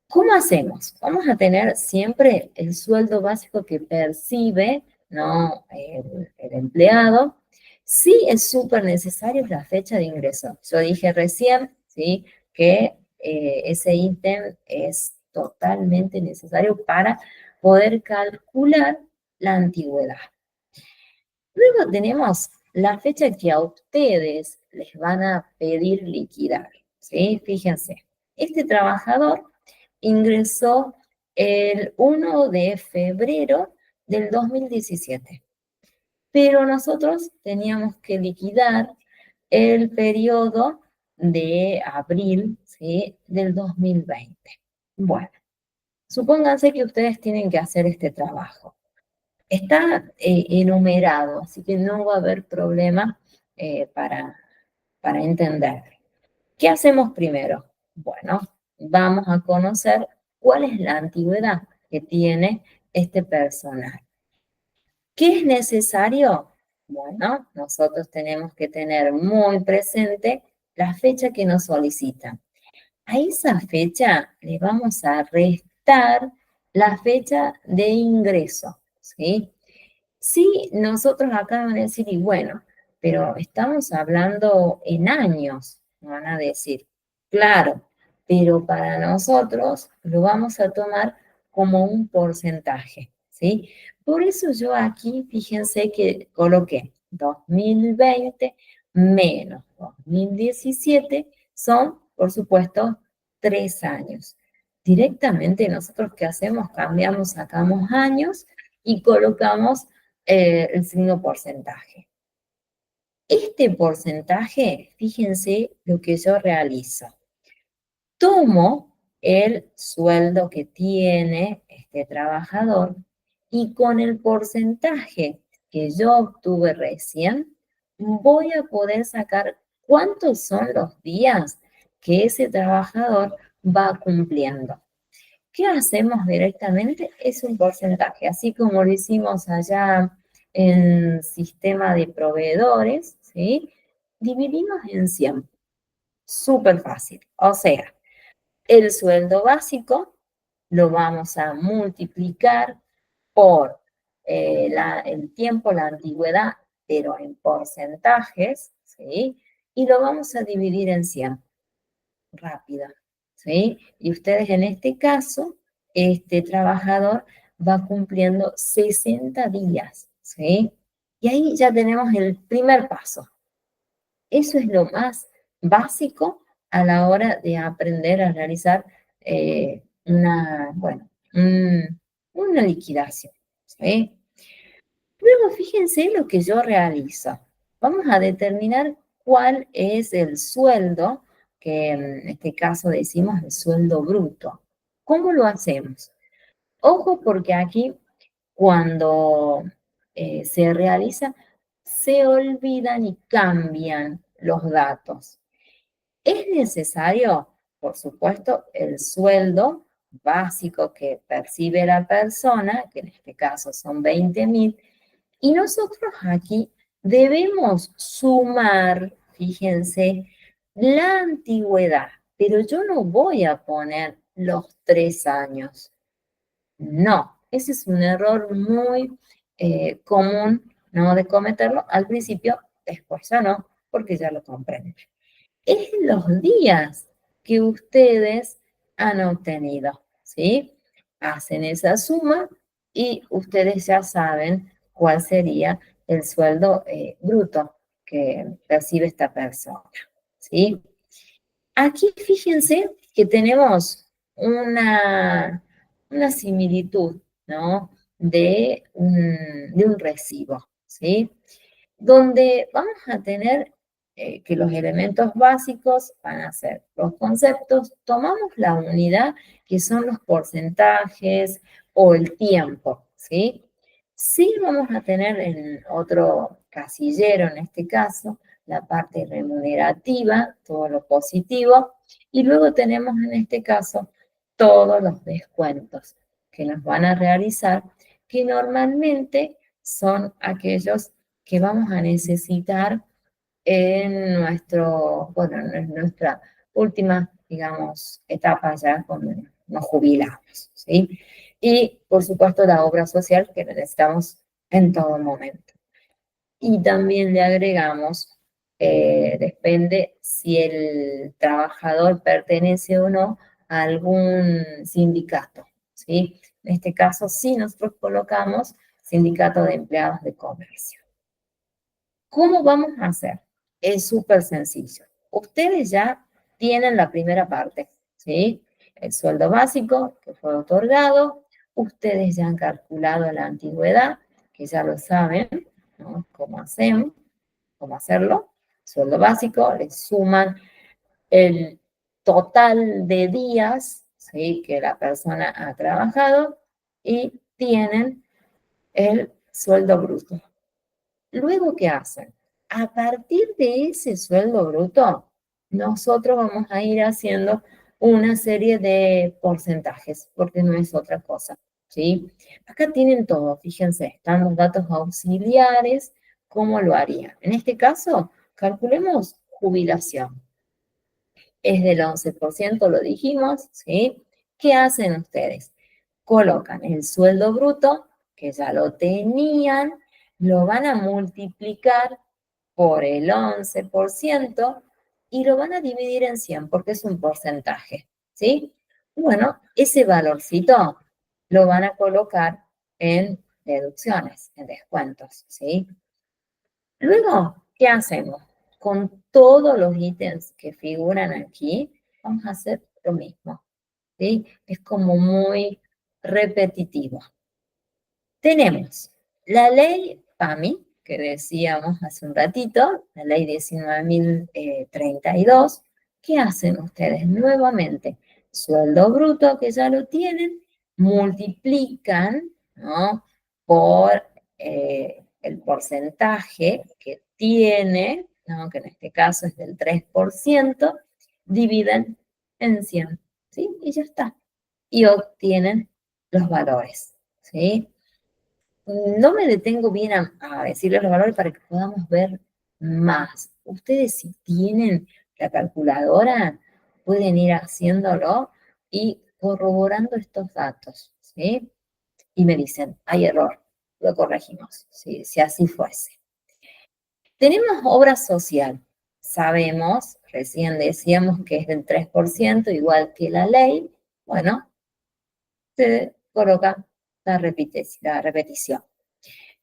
¿Cómo hacemos? Vamos a tener siempre el sueldo básico que percibe, ¿no?, el empleado. Sí es súper necesario la fecha de ingreso. Yo dije recién, ¿sí?, que ese ítem es totalmente necesario para poder calcular la antigüedad. Luego tenemos la fecha que a ustedes les van a pedir liquidar, ¿sí? Fíjense, este trabajador ingresó el 1 de febrero del 2017, pero nosotros teníamos que liquidar el periodo de abril, ¿sí?, del 2020. Bueno, supónganse que ustedes tienen que hacer este trabajo. Está enumerado, así que no va a haber problema para entender. ¿Qué hacemos primero? Bueno, vamos a conocer cuál es la antigüedad que tiene este personal. ¿Qué es necesario? Bueno, nosotros tenemos que tener muy presente la fecha que nos solicitan. A esa fecha le vamos a restar la fecha de ingreso, ¿sí? Sí, nosotros acá van a decir, y bueno, pero estamos hablando en años, van a decir. Claro, pero para nosotros lo vamos a tomar como un porcentaje, ¿sí? Por eso yo aquí, fíjense que coloqué 2020 menos 2017 son, por supuesto, 3 años. Directamente nosotros, ¿qué hacemos? Cambiamos, sacamos años y colocamos el signo porcentaje. Este porcentaje, fíjense lo que yo realizo. Tomo el sueldo que tiene este trabajador y con el porcentaje que yo obtuve recién, voy a poder sacar cuántos son los días que ese trabajador va cumpliendo. ¿Qué hacemos directamente? Es un porcentaje, así como lo hicimos allá en sistema de proveedores, ¿sí? Dividimos en 100. Súper fácil. O sea, el sueldo básico lo vamos a multiplicar por el tiempo, la antigüedad, pero en porcentajes, ¿sí? Y lo vamos a dividir en 100, rápido, ¿sí? Y ustedes en este caso, este trabajador va cumpliendo 60 días, ¿sí? Y ahí ya tenemos el primer paso. Eso es lo más básico a la hora de aprender a realizar bueno, una liquidación, ¿sí? Luego fíjense lo que yo realizo. Vamos a determinar cuál es el sueldo, que en este caso decimos el sueldo bruto. ¿Cómo lo hacemos? Ojo porque aquí cuando se realiza, se olvidan y cambian los datos. Es necesario, por supuesto, el sueldo básico que percibe la persona, que en este caso son 20.000, y nosotros aquí debemos sumar, fíjense, la antigüedad, pero yo no voy a poner los 3 años. No, ese es un error muy común, ¿no? De cometerlo al principio, después ya no, porque ya lo comprenden. Es los días que ustedes han obtenido, ¿sí? Hacen esa suma y ustedes ya saben cuál sería el sueldo bruto que percibe esta persona, ¿sí? Aquí fíjense que tenemos una similitud, ¿no? De un recibo, ¿sí? Donde vamos a tener que los elementos básicos van a ser los conceptos, tomamos la unidad que son los porcentajes o el tiempo, ¿sí? Sí vamos a tener en otro casillero, en este caso, la parte remunerativa, todo lo positivo, y luego tenemos en este caso todos los descuentos que nos van a realizar, que normalmente son aquellos que vamos a necesitar en bueno, en nuestra última, digamos, etapa ya cuando nos jubilamos, ¿sí? Y, por supuesto, la obra social que necesitamos en todo momento. Y también le agregamos, depende si el trabajador pertenece o no a algún sindicato, ¿sí? En este caso, sí nosotros colocamos sindicato de empleados de comercio. ¿Cómo vamos a hacer? Es súper sencillo. Ustedes ya tienen la primera parte, ¿sí? El sueldo básico que fue otorgado. Ustedes ya han calculado la antigüedad, que ya lo saben, ¿no? Cómo hacerlo. Sueldo básico, le suman el total de días, ¿sí? Que la persona ha trabajado y tienen el sueldo bruto. Luego, ¿qué hacen? A partir de ese sueldo bruto, nosotros vamos a ir haciendo una serie de porcentajes, porque no es otra cosa, ¿sí? Acá tienen todo, fíjense, están los datos auxiliares, ¿cómo lo harían? En este caso, calculemos jubilación. Es del 11%, lo dijimos, ¿sí? ¿Qué hacen ustedes? Colocan el sueldo bruto, que ya lo tenían, lo van a multiplicar por el 11% y lo van a dividir en 100 porque es un porcentaje, ¿sí? Bueno, ese valorcito lo van a colocar en deducciones, en descuentos, ¿sí? Luego, ¿qué hacemos? Con todos los ítems que figuran aquí, vamos a hacer lo mismo, ¿sí? Es como muy repetitivo. Tenemos la ley PAMI, que decíamos hace un ratito, la ley 19.032. ¿Qué hacen ustedes? Nuevamente, sueldo bruto, que ya lo tienen, multiplican, ¿no? Por el porcentaje que tiene, ¿no? Que en este caso es del 3%, dividen en 100, ¿sí? Y ya está. Y obtienen los valores, ¿sí? No me detengo bien a decirles los valores para que podamos ver más. Ustedes si tienen la calculadora, pueden ir haciéndolo y corroborando estos datos, ¿sí? Y me dicen, hay error, lo corregimos, ¿sí? Si así fuese. Tenemos obra social. Sabemos, recién decíamos que es del 3%, igual que la ley. Bueno, se coloca la repetición.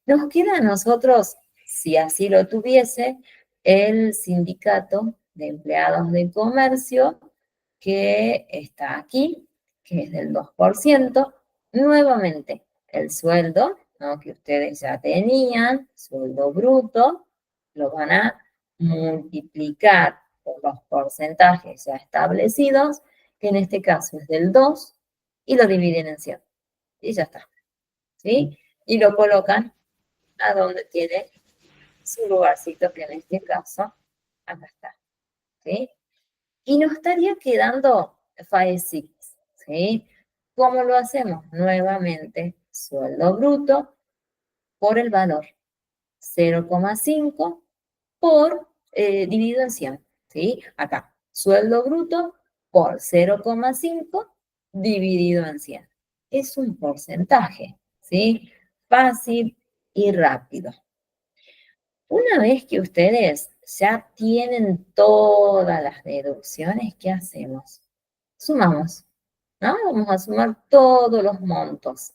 Nos queda a nosotros, si así lo tuviese, el sindicato de empleados de comercio que está aquí, que es del 2%. Nuevamente, el sueldo, ¿no?, que ustedes ya tenían, sueldo bruto, lo van a multiplicar por los porcentajes ya establecidos, que en este caso es del 2, y lo dividen en 100. Y ya está, ¿sí? Y lo colocan a donde tiene su lugarcito, que en este caso, acá está, ¿sí? Y nos estaría quedando 5, ¿sí? ¿Cómo lo hacemos? Nuevamente, sueldo bruto por el valor 0,5 por dividido en 100, ¿sí? Acá, sueldo bruto por 0,5 dividido en 100. Es un porcentaje, ¿sí? Fácil y rápido. Una vez que ustedes ya tienen todas las deducciones, ¿qué hacemos? Sumamos, ¿no? Vamos a sumar todos los montos.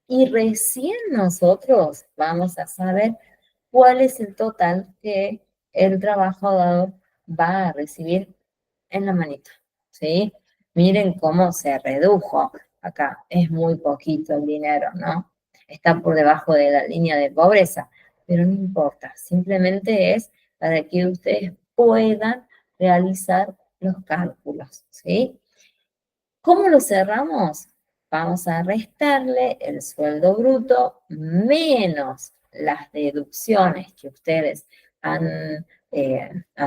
Y recién nosotros vamos a saber cuál es el total que el trabajador va a recibir en la manita, ¿sí? Miren cómo se redujo acá. Es muy poquito el dinero, ¿no? Está por debajo de la línea de pobreza, pero no importa. Simplemente es para que ustedes puedan realizar los cálculos, ¿sí? ¿Cómo lo cerramos? Vamos a restarle el sueldo bruto menos las deducciones que ustedes han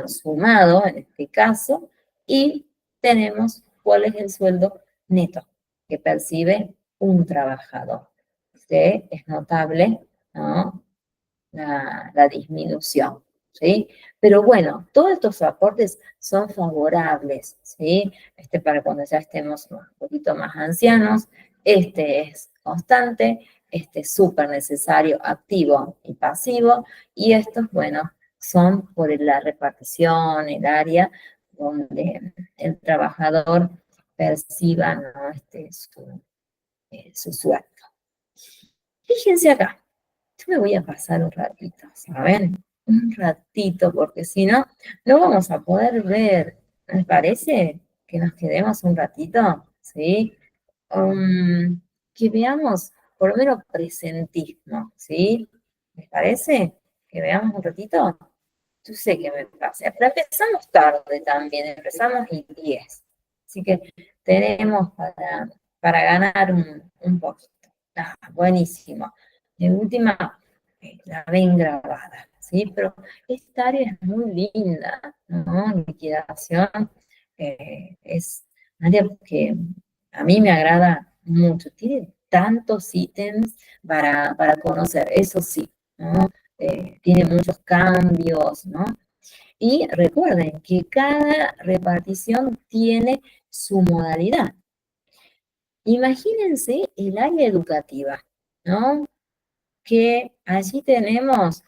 sumado en este caso, y tenemos cuál es el sueldo neto que percibe un trabajador. ¿Sí? Es notable, ¿no?, la disminución, ¿sí? Pero bueno, todos estos aportes son favorables, ¿sí? Para cuando ya estemos un poquito más ancianos, es constante, es súper necesario, activo y pasivo, y estos, bueno, son por la repartición, el área donde el trabajador perciba, ¿no?, su sueldo. Fíjense acá, yo me voy a pasar un ratito, ¿saben? Un ratito, porque si no, no vamos a poder ver. ¿Les parece que nos quedemos un ratito? ¿Sí? Que veamos, por lo menos presentismo, ¿sí? ¿Les parece? Que veamos un ratito. Yo sé que me pasa. Pero empezamos tarde también, empezamos y 10. Así que tenemos para ganar un poquito. Ah, buenísimo. De última, la ven grabada, ¿sí? Pero esta área es muy linda, ¿no? Liquidación es un área que a mí me agrada mucho. Tiene tantos ítems para conocer, eso sí, ¿no? Tiene muchos cambios, ¿no? Y recuerden que cada repartición tiene su modalidad. Imagínense el área educativa, ¿no? Que allí tenemos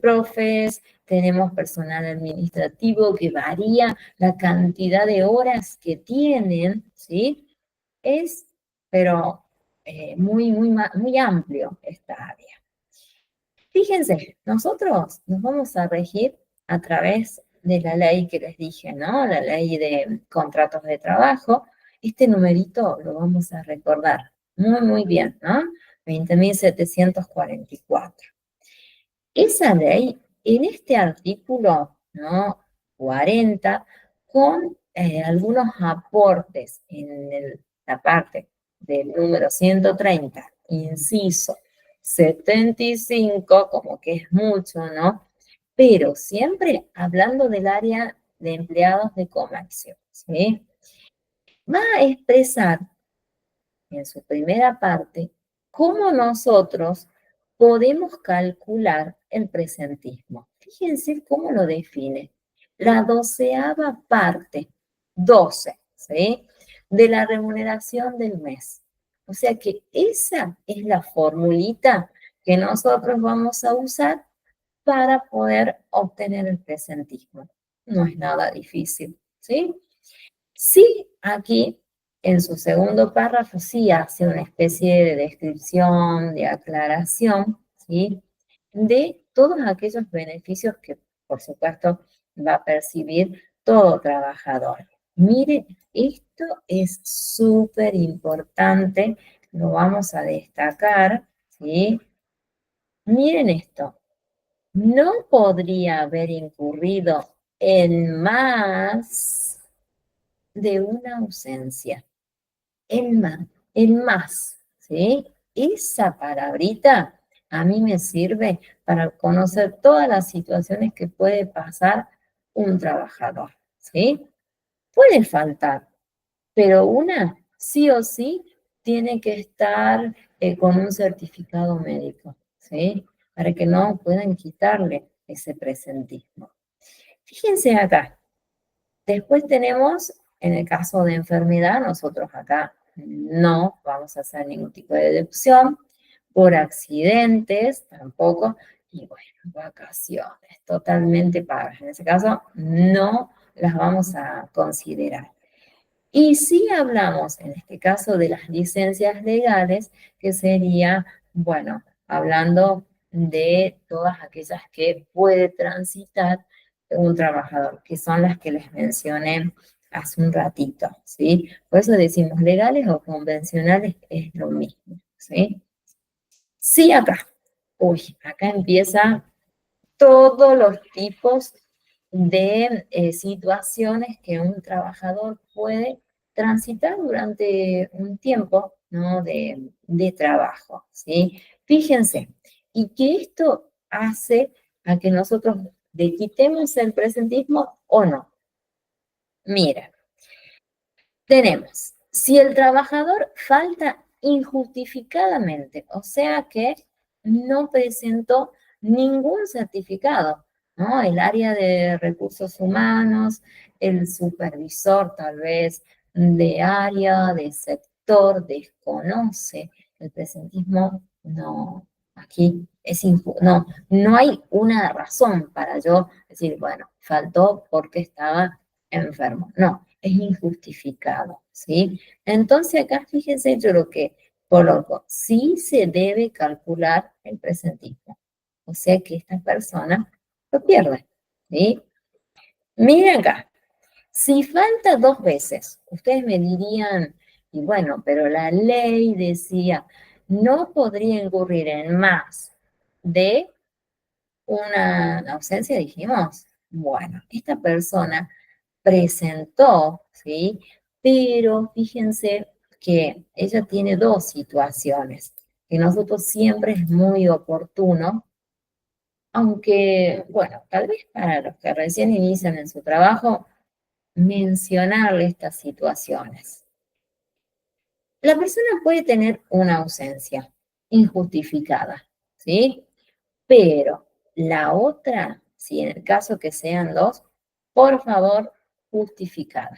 profes, tenemos personal administrativo que varía la cantidad de horas que tienen, ¿sí? Es, pero muy amplio esta área. Fíjense, nosotros nos vamos a regir a través de la ley que les dije, ¿no? La ley de contratos de trabajo. Este numerito lo vamos a recordar muy bien, ¿no? 20.744. Esa ley, en este artículo, ¿no?, 40, con algunos aportes en la parte del número 130, inciso 75, como que es mucho, ¿no? Pero siempre hablando del área de empleados de comercio, ¿sí? Va a expresar en su primera parte ¿cómo nosotros podemos calcular el presentismo? Fíjense cómo lo define. La doceava parte, 12, ¿sí? De la remuneración del mes. O sea que esa es la formulita que nosotros vamos a usar para poder obtener el presentismo. No es nada difícil, ¿sí? Sí, aquí en su segundo párrafo sí hace una especie de descripción, de aclaración, ¿sí? De todos aquellos beneficios que, por supuesto, va a percibir todo trabajador. Mire, esto es súper importante, lo vamos a destacar, ¿sí? Miren esto, no podría haber incurrido en más de una ausencia. El más, el más, ¿sí? Esa palabrita a mí me sirve para conocer todas las situaciones que puede pasar un trabajador, ¿sí? Puede faltar, pero una sí o sí tiene que estar con un certificado médico, ¿sí? Para que no puedan quitarle ese presentismo. Fíjense acá, después tenemos, en el caso de enfermedad, nosotros acá no vamos a hacer ningún tipo de deducción, por accidentes tampoco, y bueno, vacaciones totalmente pagas. En ese caso, no las vamos a considerar. Y si hablamos, en este caso, de las licencias legales, que sería, bueno, hablando de todas aquellas que puede transitar un trabajador, que son las que les mencioné hace un ratito, ¿sí? Por eso decimos legales o convencionales es lo mismo, ¿sí? Sí acá. Uy, acá empieza todos los tipos de situaciones que un trabajador puede transitar durante un tiempo, ¿no? de trabajo, ¿sí? Fíjense, y que esto hace a que nosotros le quitemos el presentismo o no. Mira, tenemos, si el trabajador falta injustificadamente, o sea que no presentó ningún certificado, ¿no? El área de recursos humanos, el supervisor tal vez de área, de sector, desconoce el presentismo, no, aquí no hay una razón para yo decir, bueno, faltó porque estaba enfermo. No, es injustificado, ¿sí? Entonces acá fíjense yo lo que coloco. Sí se debe calcular el presentismo. O sea que esta persona lo pierde, ¿sí? Miren acá, si falta 2 veces, ustedes me dirían, y bueno, pero la ley decía, no podría incurrir en más de una ausencia, dijimos. Bueno, esta persona presentó, ¿sí? Pero fíjense que ella tiene dos situaciones, que nosotros siempre es muy oportuno, aunque, bueno, tal vez para los que recién inician en su trabajo, mencionarle estas situaciones. La persona puede tener una ausencia injustificada, ¿sí? Pero la otra, si en el caso que sean dos, por favor, justificada.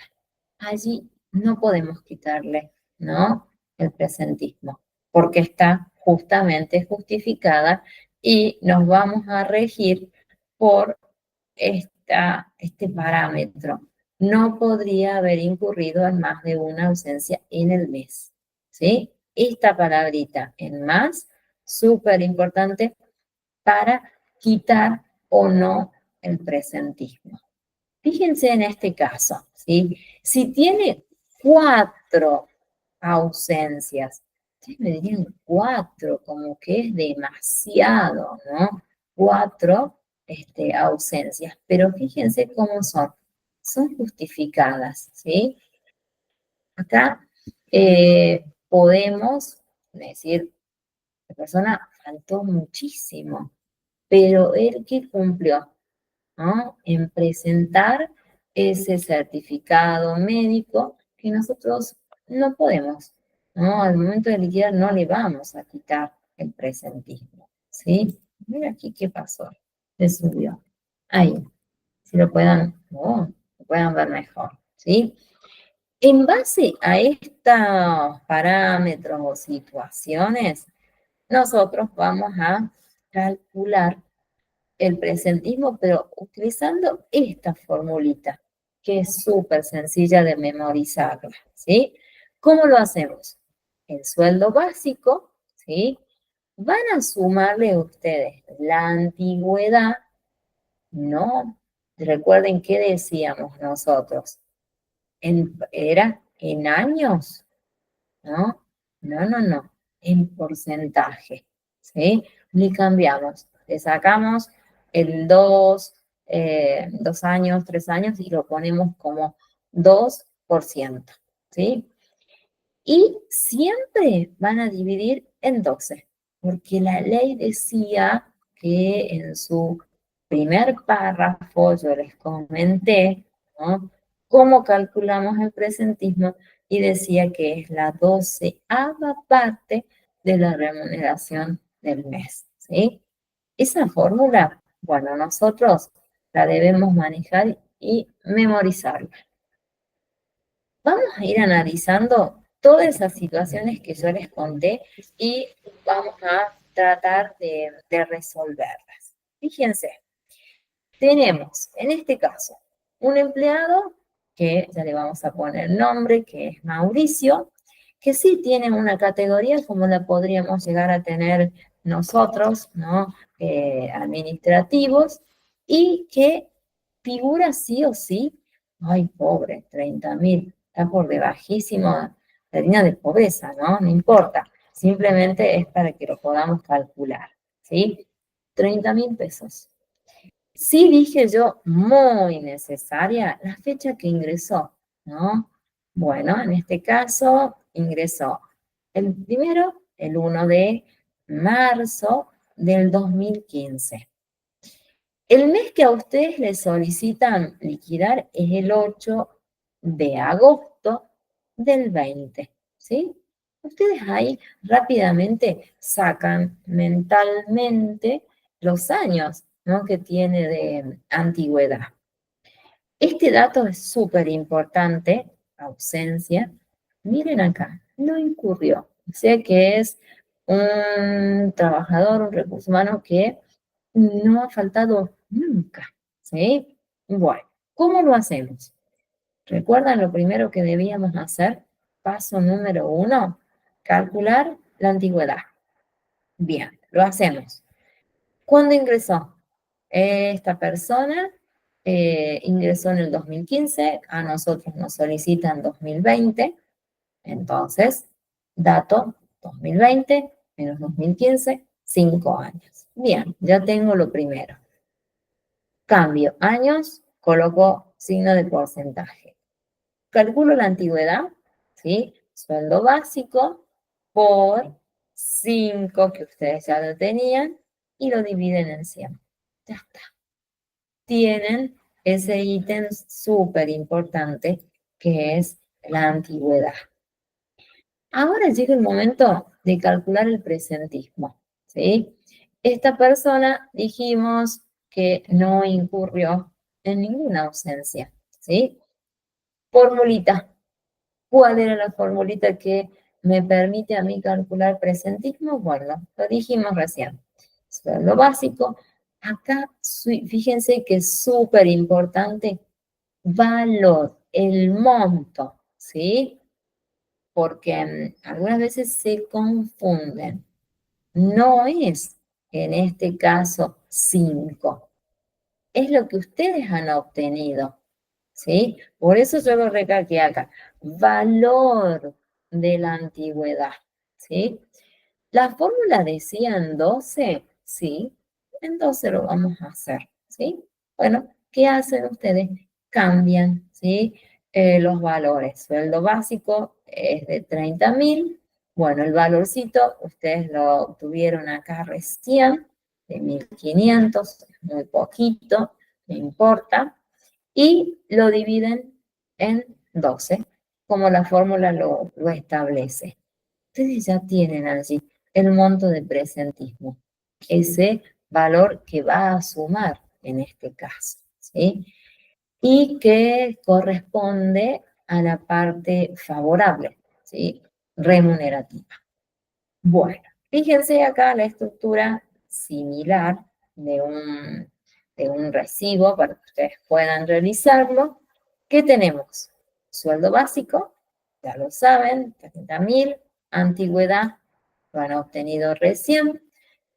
Allí no podemos quitarle, ¿no? El presentismo, porque está justamente justificada y nos vamos a regir por este parámetro. No podría haber incurrido en más de una ausencia en el mes, ¿sí? Esta palabrita en más, súper importante para quitar o no el presentismo. Fíjense en este caso, ¿sí? Si tiene 4 ausencias, ustedes me dirían 4, como que es demasiado, ¿no? 4 ausencias, pero fíjense cómo son justificadas, ¿sí? Acá podemos decir, la persona faltó muchísimo, pero él que cumplió, ¿no? En presentar ese certificado médico que nosotros no podemos ¿no? Al momento de liquidar no le vamos a quitar el presentismo, ¿sí? Mira aquí qué pasó, se subió. Ahí, si lo puedan, oh, lo puedan ver mejor, ¿sí? En base a estos parámetros o situaciones, nosotros vamos a calcular el presentismo, pero utilizando esta formulita, que es súper sencilla de memorizarla, ¿sí? ¿Cómo lo hacemos? El sueldo básico, ¿sí? Van a sumarle ustedes la antigüedad, ¿no? Recuerden qué decíamos nosotros. Era en años, ¿no? No, en porcentaje, ¿sí? Le cambiamos, le sacamos el 2 años, 3 años y lo ponemos como 2%, ¿sí? Y siempre van a dividir en 12, porque la ley decía que en su primer párrafo yo les comenté, ¿no? Cómo calculamos el presentismo y decía que es la 12ª parte de la remuneración del mes, ¿sí? Esa fórmula, bueno, nosotros la debemos manejar y memorizarla. Vamos a ir analizando todas esas situaciones que yo les conté y vamos a tratar de resolverlas. Fíjense, tenemos en este caso un empleado que ya le vamos a poner nombre, que es Mauricio, que sí tiene una categoría como la podríamos llegar a tener nosotros, ¿no? Administrativos, y que figura sí o sí, ay, pobre, 30.000, está por debajísimo la línea de pobreza, ¿no? No importa, simplemente es para que lo podamos calcular, ¿sí? 30.000 pesos. Sí dije yo, muy necesaria, la fecha que ingresó, ¿no? Bueno, en este caso ingresó el primero, el 1 de marzo del 2015. El mes que a ustedes les solicitan liquidar es el 8 de agosto del 20, ¿sí? Ustedes ahí rápidamente sacan mentalmente los años, ¿no? Que tiene de antigüedad. Este dato es súper importante, ausencia. Miren acá, no incurrió. O sea que es un trabajador, un recurso humano que no ha faltado nunca, ¿sí? Bueno, ¿cómo lo hacemos? ¿Recuerdan lo primero que debíamos hacer? Paso número 1, calcular la antigüedad. Bien, lo hacemos. ¿Cuándo ingresó? Esta persona ingresó en el 2015, a nosotros nos solicitan 2020, entonces, dato 2020 menos 2015, 5 años. Bien, ya tengo lo primero. Cambio años, coloco signo de porcentaje. Calculo la antigüedad, ¿sí? Sueldo básico por 5 que ustedes ya lo tenían y lo dividen en 100. Ya está. Tienen ese ítem súper importante que es la antigüedad. Ahora llega el momento de calcular el presentismo, ¿sí? Esta persona dijimos que no incurrió en ninguna ausencia, ¿sí? Formulita. ¿Cuál era la formulita que me permite a mí calcular presentismo? Bueno, lo dijimos recién. Sueldo básico. Acá, fíjense que es súper importante valor, el monto, ¿sí? Porque algunas veces se confunden. No es, en este caso, 5. Es lo que ustedes han obtenido, ¿sí? Por eso yo lo recalqué acá. Valor de la antigüedad, ¿sí? La fórmula decía en 12, sí, en 12 lo vamos a hacer, ¿sí? Bueno, ¿qué hacen ustedes? Cambian, ¿sí? Los valores. Sueldo básico es de 30.000. Bueno, el valorcito, ustedes lo obtuvieron acá recién, de 1.500, muy poquito, no importa. Y lo dividen en 12, como la fórmula lo establece. ustedes ya tienen allí el monto de presentismo, ese valor que va a sumar en este caso, ¿sí? Y que corresponde a la parte favorable, ¿sí? Remunerativa. Bueno, fíjense acá la estructura similar de un recibo para que ustedes puedan realizarlo. ¿Qué tenemos? Sueldo básico, ya lo saben, 30.000, antigüedad, lo han obtenido recién.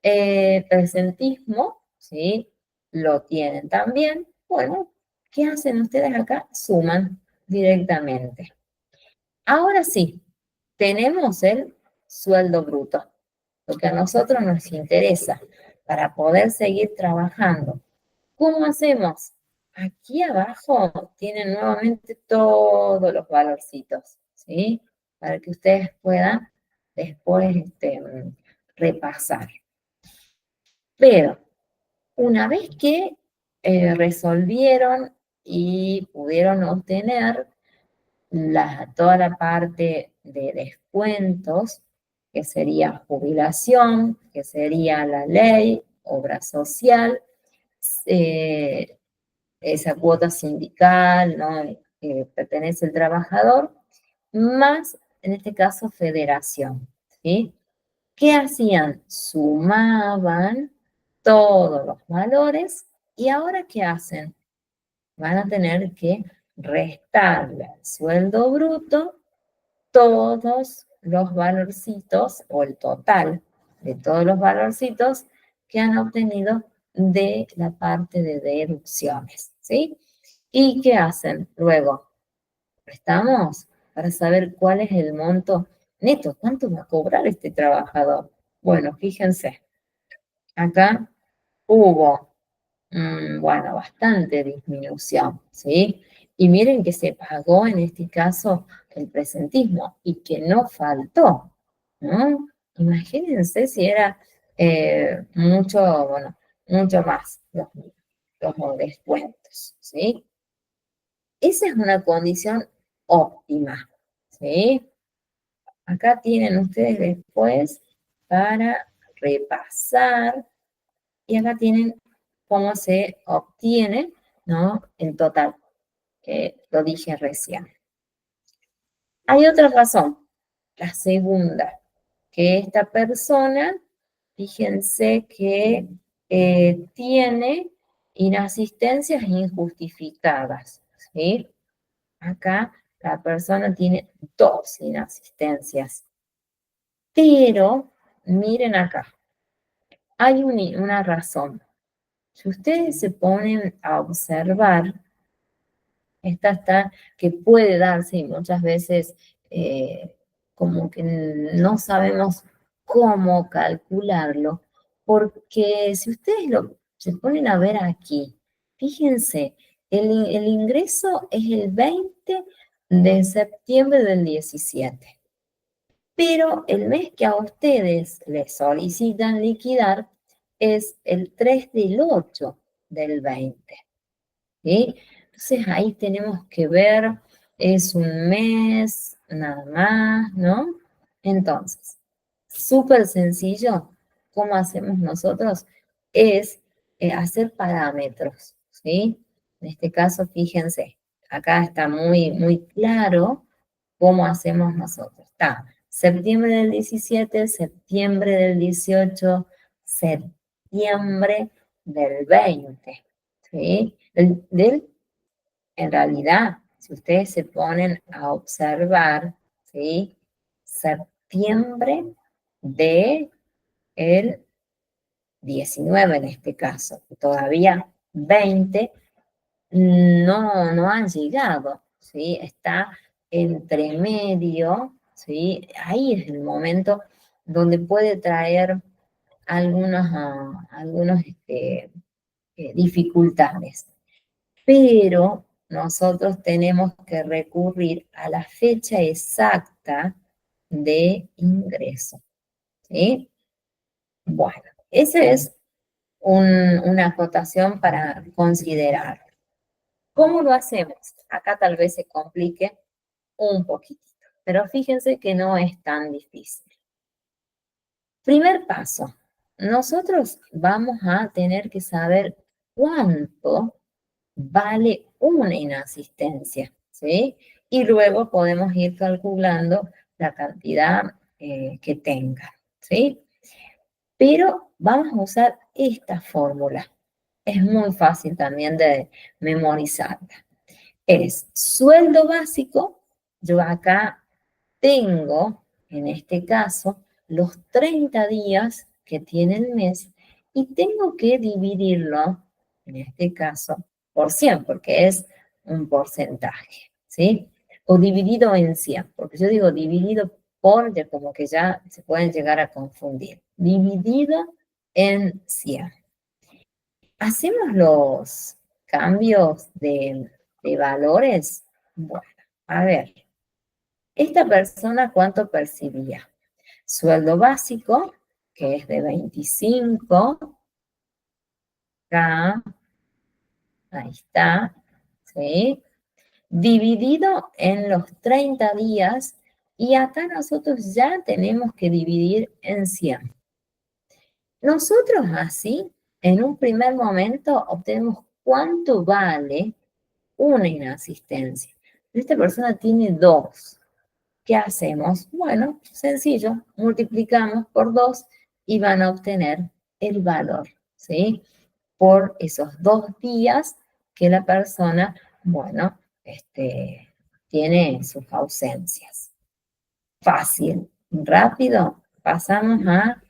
Presentismo, ¿sí? Lo tienen también. Bueno, ¿qué hacen ustedes acá? Suman directamente. Ahora sí, tenemos el sueldo bruto, lo que a nosotros nos interesa para poder seguir trabajando. ¿Cómo hacemos? Aquí abajo tienen nuevamente todos los valorcitos, ¿sí? Para que ustedes puedan después repasar. Pero una vez que resolvieron y pudieron obtener toda la parte de descuentos, que sería jubilación, que sería la ley, obra social, eh, esa cuota sindical, ¿no? Que pertenece al trabajador, más, en este caso, federación, ¿sí? ¿Qué hacían? Sumaban todos los valores y ahora ¿qué hacen? Van a tener que restarle al sueldo bruto todos los valorcitos o el total de todos los valorcitos que han obtenido de la parte de deducciones, ¿sí? ¿Y qué hacen? Luego, restamos para saber cuál es el monto neto, cuánto va a cobrar este trabajador. Bueno, fíjense, acá hubo bueno, bastante disminución, ¿sí? Y miren que se pagó en este caso el presentismo y que no faltó, ¿no? Imagínense si era mucho, bueno, mucho más los descuentos, ¿sí? Esa es una condición óptima, ¿sí? Acá tienen ustedes después para repasar y acá tienen cómo se obtiene, ¿no? El total, que lo dije recién. Hay otra razón, la segunda, que esta persona, fíjense que tiene inasistencias injustificadas, ¿sí? Acá la persona tiene 2 inasistencias, pero miren acá, hay una razón. Si ustedes se ponen a observar, esta está que puede darse y muchas veces como que no sabemos cómo calcularlo, porque si ustedes se ponen a ver aquí, fíjense, el ingreso es el 20 de septiembre del 17, pero el mes que a ustedes les solicitan liquidar es el 3 del 8 del 20. ¿Sí? Entonces ahí tenemos que ver, es un mes, nada más, ¿no? Entonces, súper sencillo, ¿cómo hacemos nosotros? Es hacer parámetros, ¿sí? En este caso, fíjense, acá está muy, muy claro cómo hacemos nosotros. Está septiembre del 17, septiembre del 18, septiembre del 20, ¿sí? En realidad, si ustedes se ponen a observar, ¿sí? Septiembre de el 19 en este caso, todavía 20 no han llegado, ¿sí? Está entre medio, ¿sí? Ahí es el momento donde puede traer algunos dificultades. Pero nosotros tenemos que recurrir a la fecha exacta de ingreso, ¿sí? Bueno, esa es una acotación para considerar. ¿Cómo lo hacemos? Acá tal vez se complique un poquitito, pero fíjense que no es tan difícil. Primer paso, nosotros vamos a tener que saber cuánto vale una inasistencia, ¿sí? Y luego podemos ir calculando la cantidad que tenga, ¿sí? Pero vamos a usar esta fórmula. Es muy fácil también de memorizarla. Es sueldo básico, yo acá tengo, en este caso, los 30 días que tiene el mes y tengo que dividirlo, en este caso, por 100, porque es un porcentaje, ¿sí? O dividido en 100, porque yo digo dividido por, ya como que ya se pueden llegar a confundir. Dividido en 100. Hacemos los cambios de valores. Bueno, a ver, esta persona, ¿cuánto percibía? Sueldo básico, que es de 25, acá, ahí está, ¿sí? Dividido en los 30 días, y acá nosotros ya tenemos que dividir en 100. Nosotros así, en un primer momento, obtenemos cuánto vale una inasistencia. Esta persona tiene 2. ¿Qué hacemos? Bueno, sencillo, multiplicamos por 2 y van a obtener el valor, ¿sí? Por esos 2 días que la persona, bueno, tiene sus ausencias. Fácil, rápido, pasamos a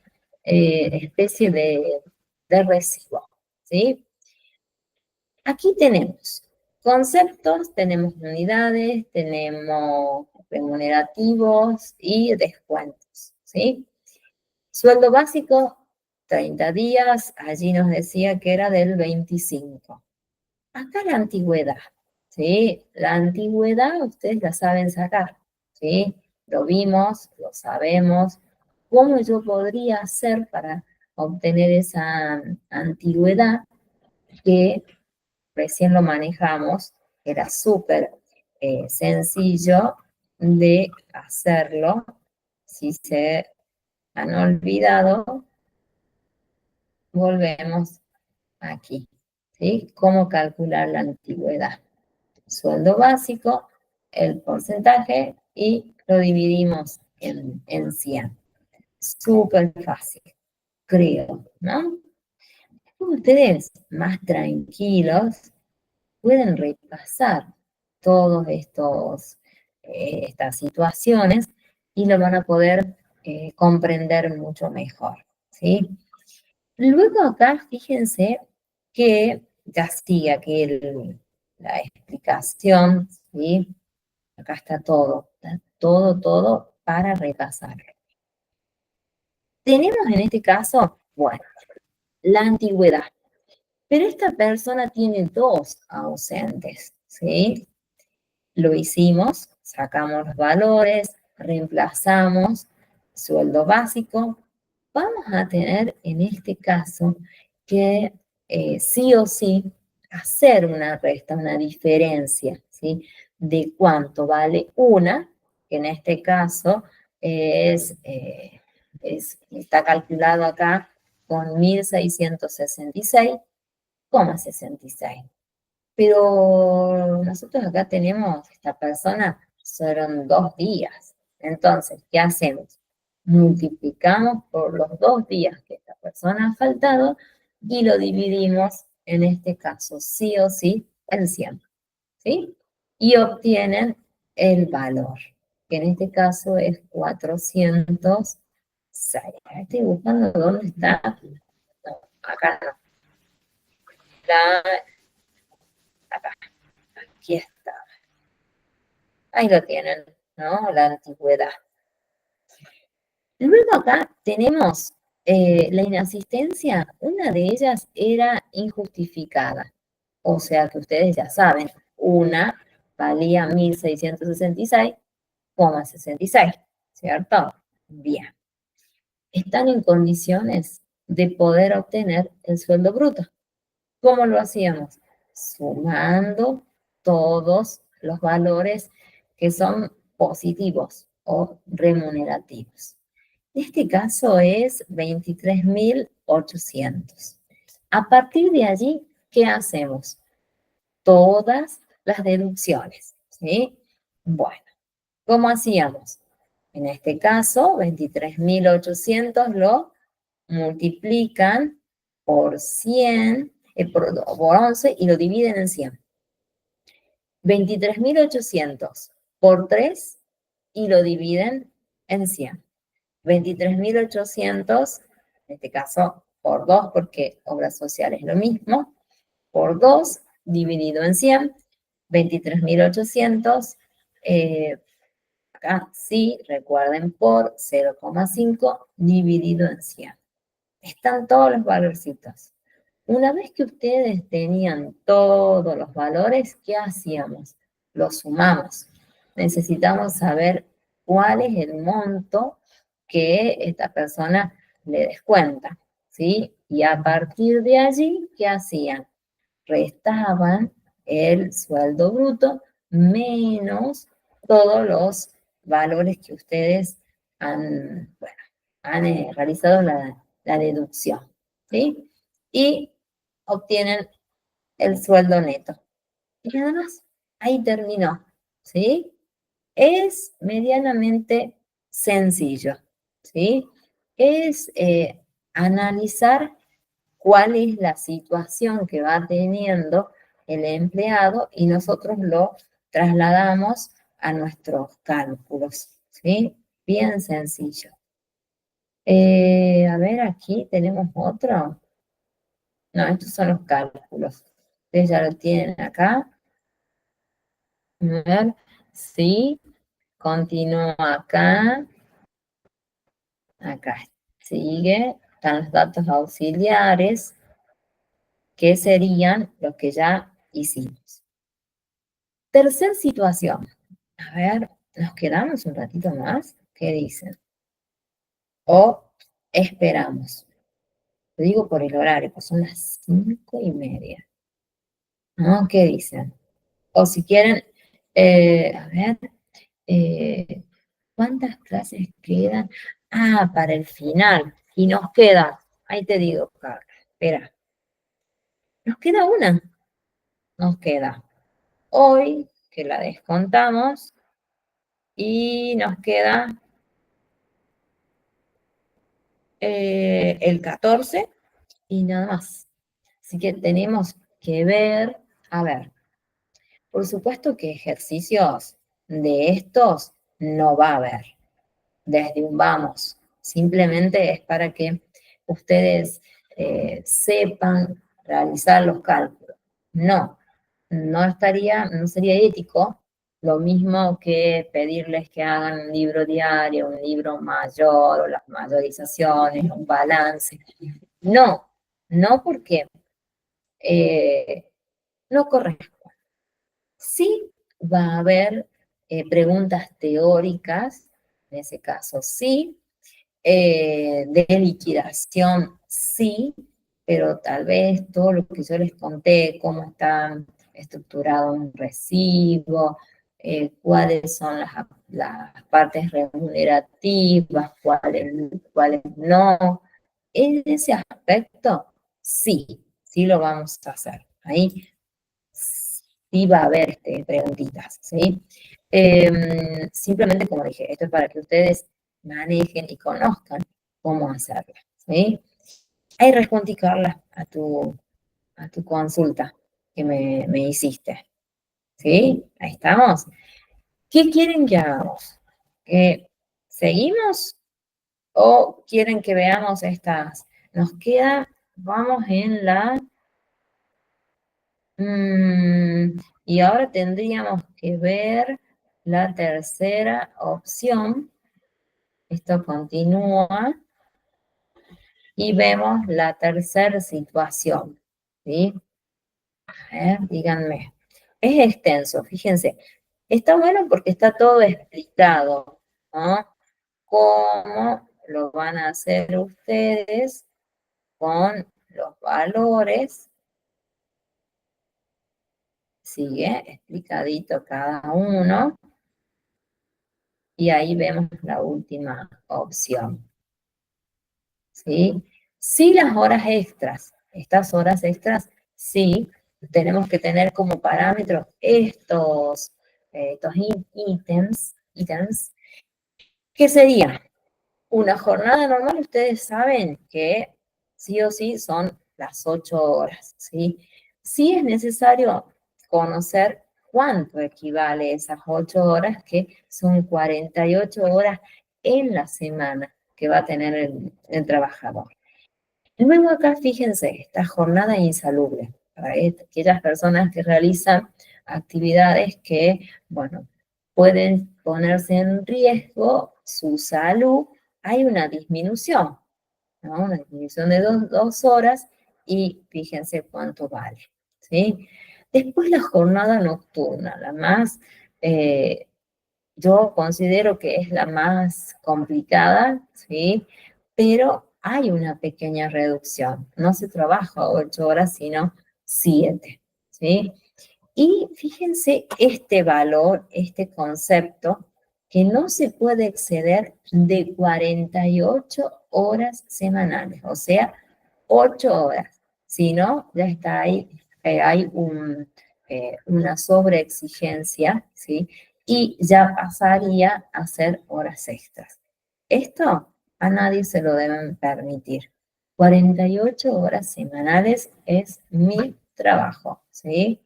especie de recibo, ¿sí? Aquí tenemos conceptos, tenemos unidades, tenemos remunerativos y descuentos, ¿sí? Sueldo básico, 30 días, allí nos decía que era del 25. Acá la antigüedad, ¿sí? La antigüedad ustedes la saben sacar, ¿sí? Lo vimos, lo sabemos. ¿Cómo yo podría hacer para obtener esa antigüedad que recién lo manejamos? Era súper sencillo de hacerlo. Si se han olvidado, volvemos aquí, ¿sí? ¿Cómo calcular la antigüedad? Sueldo básico, el porcentaje y lo dividimos en 100. Súper fácil, creo, ¿no? Ustedes más tranquilos pueden repasar todos estas situaciones y lo van a poder comprender mucho mejor, ¿sí? Luego acá, fíjense que ya sigue aquí la explicación, ¿sí? Acá está todo para repasar. Tenemos en este caso, bueno, la antigüedad, pero esta persona tiene 2 ausentes, ¿sí? Lo hicimos, sacamos los valores, reemplazamos sueldo básico. Vamos a tener en este caso que sí o sí hacer una resta, una diferencia, ¿sí? De cuánto vale una, que en este caso está calculado acá con 1.666,66. Pero nosotros acá tenemos, esta persona, fueron 2 días. Entonces, ¿qué hacemos? Multiplicamos por los 2 días que esta persona ha faltado y lo dividimos, en este caso, sí o sí, en 100. ¿Sí? Y obtienen el valor, que en este caso es 406. Estoy buscando dónde está. No, acá no. Acá, aquí está. Ahí lo tienen, ¿no? La antigüedad. Luego acá tenemos la inasistencia. Una de ellas era injustificada. O sea que ustedes ya saben, una valía 1.666,66, ¿cierto? Bien. Están en condiciones de poder obtener el sueldo bruto. ¿Cómo lo hacíamos? Sumando todos los valores que son positivos o remunerativos. Este caso es 23.800. A partir de allí, ¿qué hacemos? Todas las deducciones, ¿sí? Bueno, ¿cómo hacíamos? En este caso, 23.800 lo multiplican por 100, por 11 y lo dividen en 100. 23.800 por 3 y lo dividen en 100. 23.800, en este caso por 2 porque obra social es lo mismo, por 2 dividido en 100, 23.800, acá sí, recuerden por 0,5 dividido en 100. Están todos los valorcitos. Una vez que ustedes tenían todos los valores, ¿qué hacíamos? Los sumamos. Necesitamos saber cuál es el monto que esta persona le descuenta, ¿sí? Y a partir de allí, ¿qué hacían? Restaban el sueldo bruto menos todos los valores que ustedes han, bueno, han realizado la deducción, ¿sí? Y obtienen el sueldo neto. Y nada más, ahí terminó, ¿sí? Es medianamente sencillo, ¿sí? Es analizar cuál es la situación que va teniendo el empleado y nosotros lo trasladamos a nuestros cálculos, ¿sí? Bien sencillo. A ver, aquí tenemos otro. No, estos son los cálculos. Ustedes ya lo tienen acá. A ver, sí, continúa acá. Acá sigue. Están los datos auxiliares, que serían los que ya hicimos. Tercer situación. A ver, ¿nos quedamos un ratito más? ¿Qué dicen? O esperamos. Lo digo por el horario, pues son las 5:30. ¿No? ¿Qué dicen? O si quieren, a ver, eh, ¿cuántas clases quedan? Ah, para el final. Y nos queda, ahí te digo, Carla, espera, nos queda una. Nos queda hoy, que la descontamos, y nos queda el 14 y nada más. Así que tenemos que ver, a ver, por supuesto que ejercicios de estos no va a haber desde un vamos, simplemente es para que ustedes sepan realizar los cálculos. No, no sería ético lo mismo que pedirles que hagan un libro diario, un libro mayor, o las mayorizaciones, un balance. No, no porque eh, no corresponde. Sí va a haber preguntas teóricas, en ese caso sí, de liquidación sí, pero tal vez todo lo que yo les conté, cómo está estructurado un recibo, cuáles son las partes remunerativas, cuáles no. En ese aspecto, sí lo vamos a hacer. Ahí sí va a haber preguntitas, ¿sí? Simplemente, como dije, esto es para que ustedes manejen y conozcan cómo hacerlo, ¿sí? Ahí respondí, Carla, a tu consulta que me hiciste, ¿sí? Ahí estamos. ¿Qué quieren que hagamos? ¿Que seguimos o quieren que veamos estas? Nos queda, vamos en la... y ahora tendríamos que ver la tercera opción. Esto continúa y vemos la tercera situación, ¿sí? A ver, díganme. Es extenso, fíjense. Está bueno porque está todo explicado, ¿no? Cómo lo van a hacer ustedes con los valores. Sigue explicadito cada uno. Y ahí vemos la última opción. ¿sí? Sí las horas extras, estas horas extras, sí, tenemos que tener como parámetros estos ítems, que sería una jornada normal, ustedes saben que sí o sí son las 8 horas, ¿sí? Sí es necesario conocer cuánto equivale esas 8 horas, que son 48 horas en la semana que va a tener el trabajador. Luego acá, fíjense, esta jornada insalubre, para aquellas personas que realizan actividades que, bueno, pueden ponerse en riesgo su salud, hay una disminución, ¿no? Una disminución de 2 horas y fíjense cuánto vale, ¿sí? Después la jornada nocturna, la más, yo considero que es la más complicada, ¿sí? Pero hay una pequeña reducción. No se trabaja 8 horas, sino 7, ¿sí? Y fíjense este valor, este concepto, que no se puede exceder de 48 horas semanales, o sea, 8 horas. Si no, ya está ahí, hay una sobreexigencia, ¿sí? Y ya pasaría a ser horas extras. Esto a nadie se lo deben permitir. 48 horas semanales es mi trabajo, ¿sí?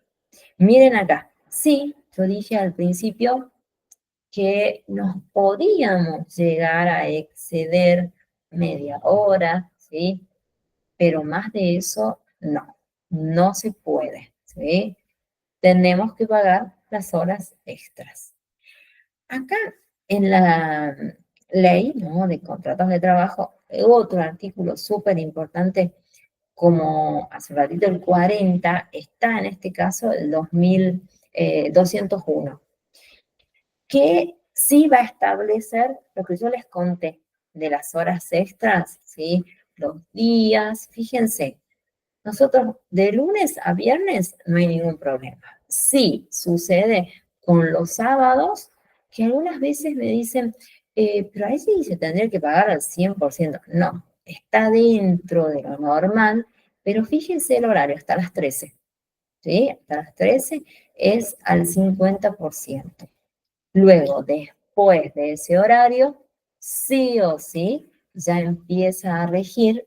Miren acá, sí, yo dije al principio que nos podíamos llegar a exceder media hora, ¿sí? Pero más de eso, no, no se puede, ¿sí? Tenemos que pagar las horas extras. Acá en la ley, ¿no?, de contratos de trabajo, otro artículo súper importante, como hace ratito el 40, está en este caso el 2201, que sí va a establecer lo que yo les conté de las horas extras, ¿sí? Los días, fíjense, nosotros de lunes a viernes no hay ningún problema. Sí, sucede con los sábados, que algunas veces me dicen, pero ahí sí se tendría que pagar al 100%. No, está dentro de lo normal, pero fíjense el horario, hasta las 13, ¿sí? Hasta las 13 es al 50%. Luego, después de ese horario, sí o sí, ya empieza a regir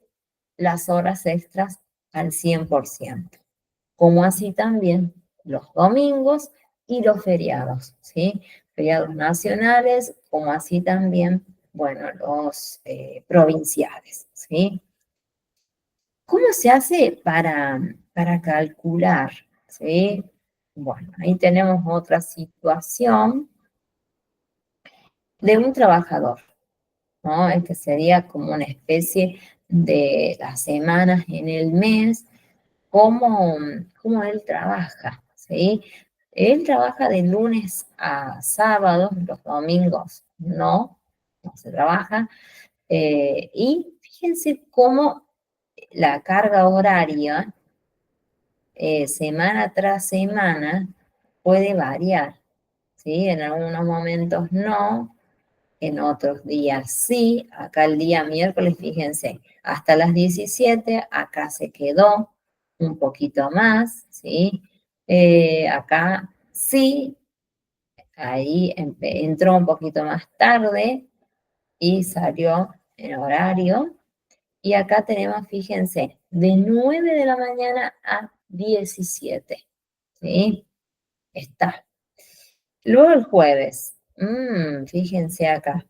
las horas extras al 100%, como así también los domingos y los feriados, ¿sí? Feriados nacionales, como así también, bueno, los provinciales, ¿sí? ¿Cómo se hace para calcular? ¿Sí? Bueno, ahí tenemos otra situación de un trabajador, ¿no? Este sería como una especie de las semanas en el mes, cómo él trabaja, ¿sí? Él trabaja de lunes a sábado, los domingos no se trabaja, y fíjense cómo la carga horaria, semana tras semana, puede variar, ¿sí? En algunos momentos no, en otros días sí. Acá el día miércoles, fíjense, hasta las 17, acá se quedó un poquito más, ¿sí? Acá sí, ahí entró un poquito más tarde y salió en horario. Y acá tenemos, fíjense, de 9 de la mañana a 17, ¿sí? Está. Luego el jueves, fíjense acá,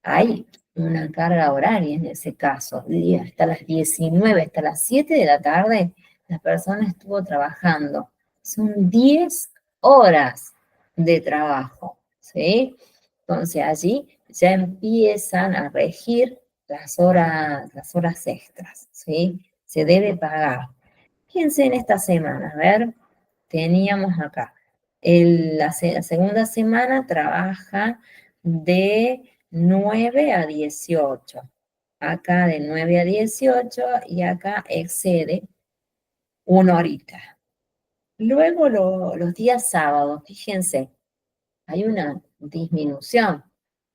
hay una carga horaria en ese caso, hasta las 19, hasta las 7 de la tarde, la persona estuvo trabajando. Son 10 horas de trabajo, ¿sí? Entonces allí ya empiezan a regir las horas extras, ¿sí? Se debe pagar. Fíjense en esta semana, a ver, teníamos acá, la segunda semana trabaja de 9 a 18. Acá de 9 a 18 y acá excede una horita. Luego los días sábados, fíjense, hay una disminución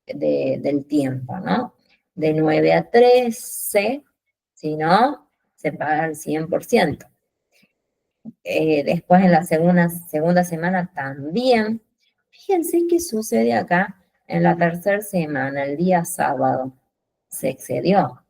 del tiempo, ¿no? de 9 a 13, si no, se paga el 100%. Después en la segunda semana también. Fíjense qué sucede acá en la tercera semana, el día sábado. Se excedió,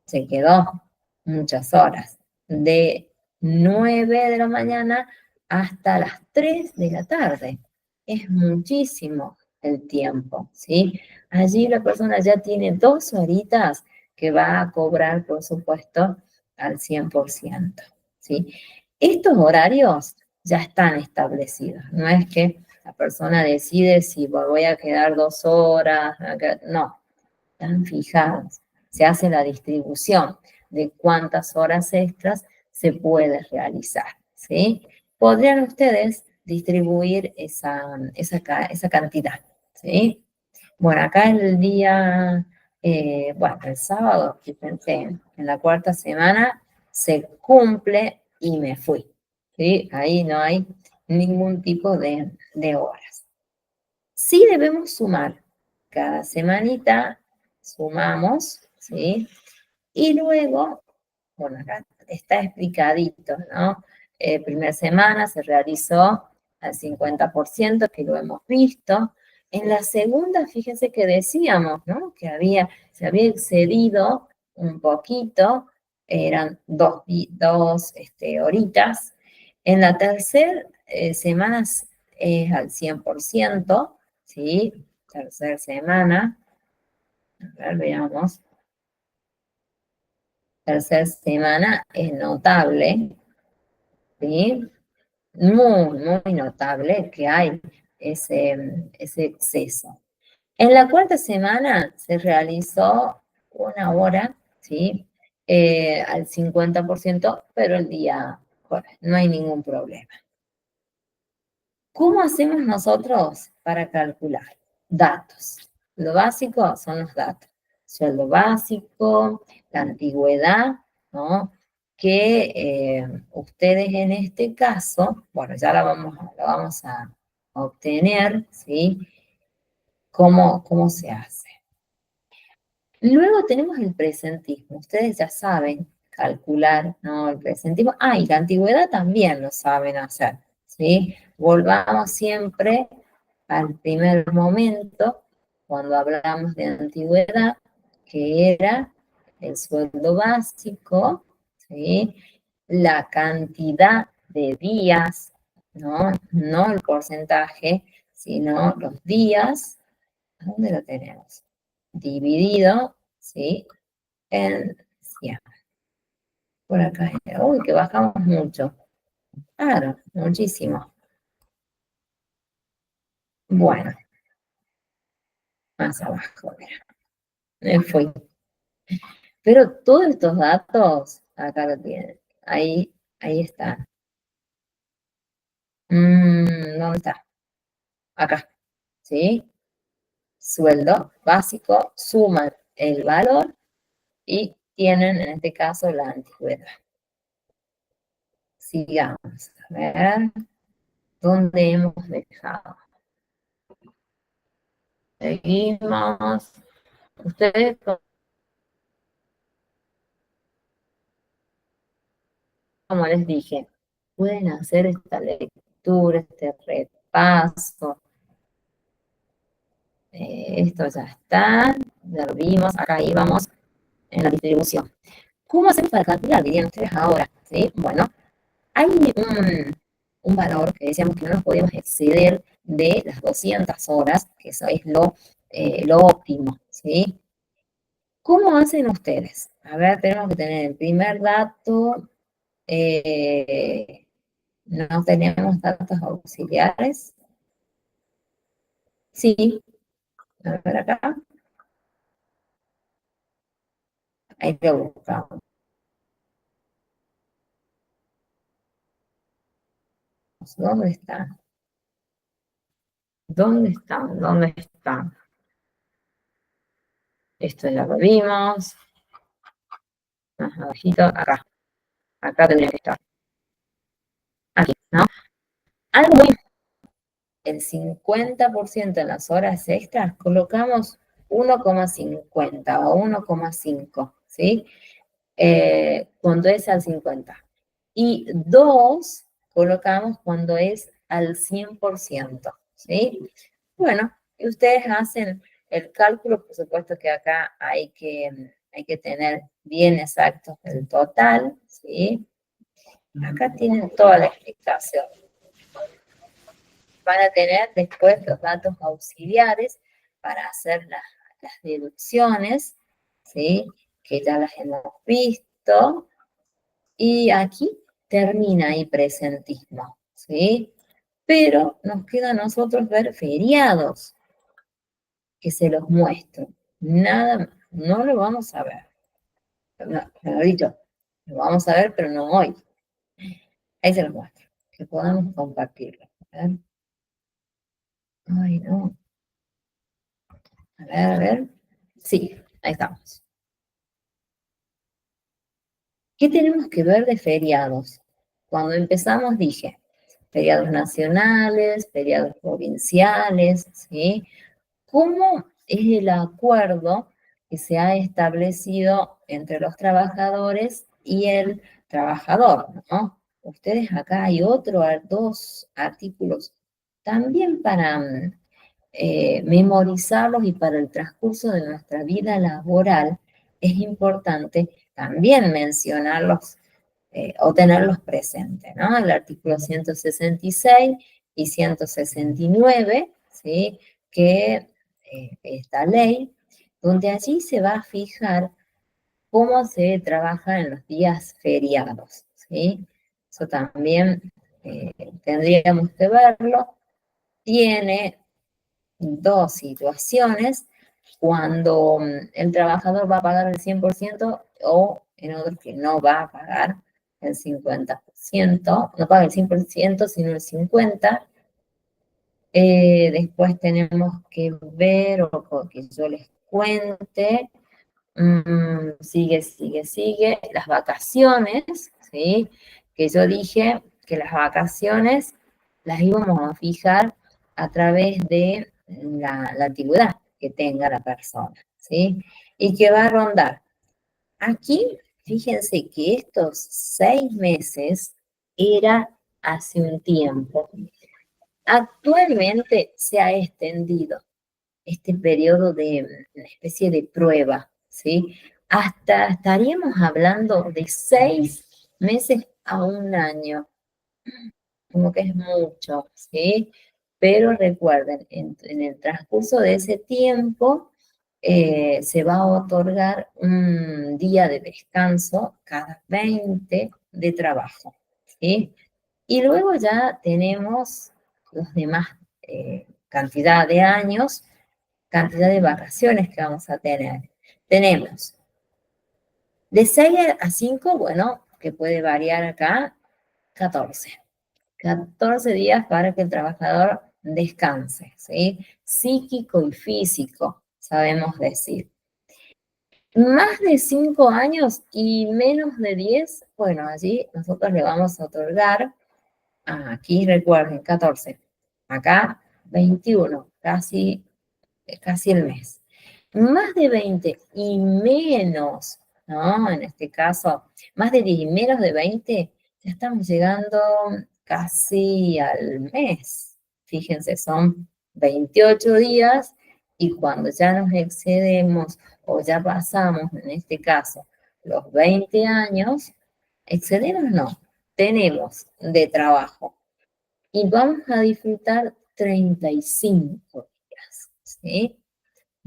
se quedó muchas horas, de 9 de la mañana hasta las 3 de la tarde. Es muchísimo el tiempo, ¿sí? Allí la persona ya tiene 2 horitas que va a cobrar, por supuesto, al 100%, ¿sí? Estos horarios ya están establecidos, no es que la persona decide si voy a quedar 2 horas, no, están fijados. Se hace la distribución de cuántas horas extras se puede realizar, ¿sí? Podrían ustedes distribuir esa cantidad, ¿sí? Bueno, acá el día, bueno, el sábado, fíjense, en la cuarta semana se cumple y me fui, ¿sí? Ahí no hay ningún tipo de horas. Sí debemos sumar. Cada semanita sumamos, ¿sí? Y luego, bueno, acá está explicadito, ¿no? Primera semana se realizó al 50%, que lo hemos visto. En la segunda, fíjense que decíamos, ¿no? Que se había excedido un poquito, eran dos horitas. En la tercera semana es al 100%, ¿sí? Tercera semana, a ver, veamos. Tercera semana es notable, ¿sí? Muy notable que hay ese exceso. En la cuarta semana se realizó 1 hora, ¿sí? Al 50%, pero el día, bueno, no hay ningún problema. ¿Cómo hacemos nosotros para calcular? Datos. Lo básico son los datos. Sueldo básico, la antigüedad, ¿no? Que ustedes en este caso, bueno, ya la vamos a obtener, ¿sí? ¿Cómo se hace? Luego tenemos el presentismo. Ustedes ya saben calcular, ¿no? El presentismo. Ah, y la antigüedad también lo saben hacer, ¿sí? Volvamos siempre al primer momento, cuando hablamos de antigüedad, que era el sueldo básico, ¿sí? La cantidad de días, ¿no? No el porcentaje, sino los días. ¿Dónde lo tenemos? Dividido, ¿sí? En 100. Por acá. Uy, que bajamos mucho. Claro, muchísimo. Bueno, más abajo, mira. Me fui. Pero todos estos datos, acá lo tienen. Ahí están. ¿Dónde está? Acá, ¿sí? Sueldo básico, suman el valor y tienen en este caso la antigüedad. Sigamos, a ver, ¿dónde hemos dejado? Seguimos. Ustedes, como les dije, pueden hacer esta lectura, este repaso. Esto ya está, ya lo vimos, acá íbamos en la distribución. ¿Cómo hacemos para calcular? Dirían ustedes ahora, ¿sí? Bueno, hay un valor que decíamos que no nos podíamos exceder de las 200 horas, que eso es lo óptimo, ¿sí? ¿Cómo hacen ustedes? A ver, tenemos que tener el primer dato, no tenemos datos auxiliares. Sí, a ver acá, ahí lo buscamos. ¿Dónde están? ¿Dónde están? ¿Dónde están? Esto ya lo vimos. Más abajito, acá. Acá tendría que estar. Aquí, ¿no? Algo muy... El 50% en las horas extras colocamos 1,50 o 1,5, ¿sí? Cuando es al 50. Y 2 colocamos cuando es al 100%, ¿sí? Bueno, y ustedes hacen el cálculo, por supuesto que acá hay que tener bien exacto el total, ¿sí? Acá tienen toda la explicación. Van a tener después los datos auxiliares para hacer las deducciones, ¿sí? Que ya las hemos visto. Y aquí termina el presentismo, ¿sí? Pero nos queda a nosotros ver feriados, que se los muestro. Nada más, no lo vamos a ver. No, mejor dicho, lo vamos a ver, pero no hoy. Ahí se los muestro, que podamos compartirlo. A ver. Ay, no. A ver. Sí, ahí estamos. ¿Qué tenemos que ver de feriados? Cuando empezamos dije, feriados nacionales, feriados provinciales, ¿sí? ¿Cómo es el acuerdo que se ha establecido entre los trabajadores y el trabajador, ¿no? Ustedes acá hay dos artículos también para memorizarlos y para el transcurso de nuestra vida laboral es importante también mencionarlos o tenerlos presentes, ¿no? El artículo 166 y 169, ¿sí? Que esta ley, donde allí se va a fijar cómo se trabaja en los días feriados, ¿sí? Eso también tendríamos que verlo. Tiene dos situaciones cuando el trabajador va a pagar el 100% o en otros que no va a pagar el 50%, no paga el 100%, sino el 50%. Después tenemos que ver o que yo les cuente. Sigue. Las vacaciones, ¿sí? Que yo dije que las vacaciones las íbamos a fijar a través de la antigüedad que tenga la persona, ¿sí? Y que va a rondar. Aquí, fíjense que estos 6 meses era hace un tiempo. Actualmente se ha extendido este periodo de una especie de prueba, ¿sí? Hasta estaríamos hablando de 6 meses a un año, como que es mucho, ¿sí? Pero recuerden, en el transcurso de ese tiempo se va a otorgar un día de descanso cada 20 de trabajo, ¿sí? Y luego ya tenemos los demás cantidad de años, cantidad de vacaciones que vamos a tener. Tenemos de 6 a 5, bueno, que puede variar acá, 14. 14 días para que el trabajador descanse, ¿sí? Psíquico y físico, sabemos decir. Más de 5 años y menos de 10, bueno, allí nosotros le vamos a otorgar, aquí recuerden, 14, acá 21, casi el mes. Más de 20 y menos, ¿no? En este caso, más de 10 y menos de 20, ya estamos llegando casi al mes. Fíjense, son 28 días y cuando ya nos excedemos o ya pasamos, en este caso, los 20 años, excedemos no, tenemos de trabajo y vamos a disfrutar 35 días, ¿sí?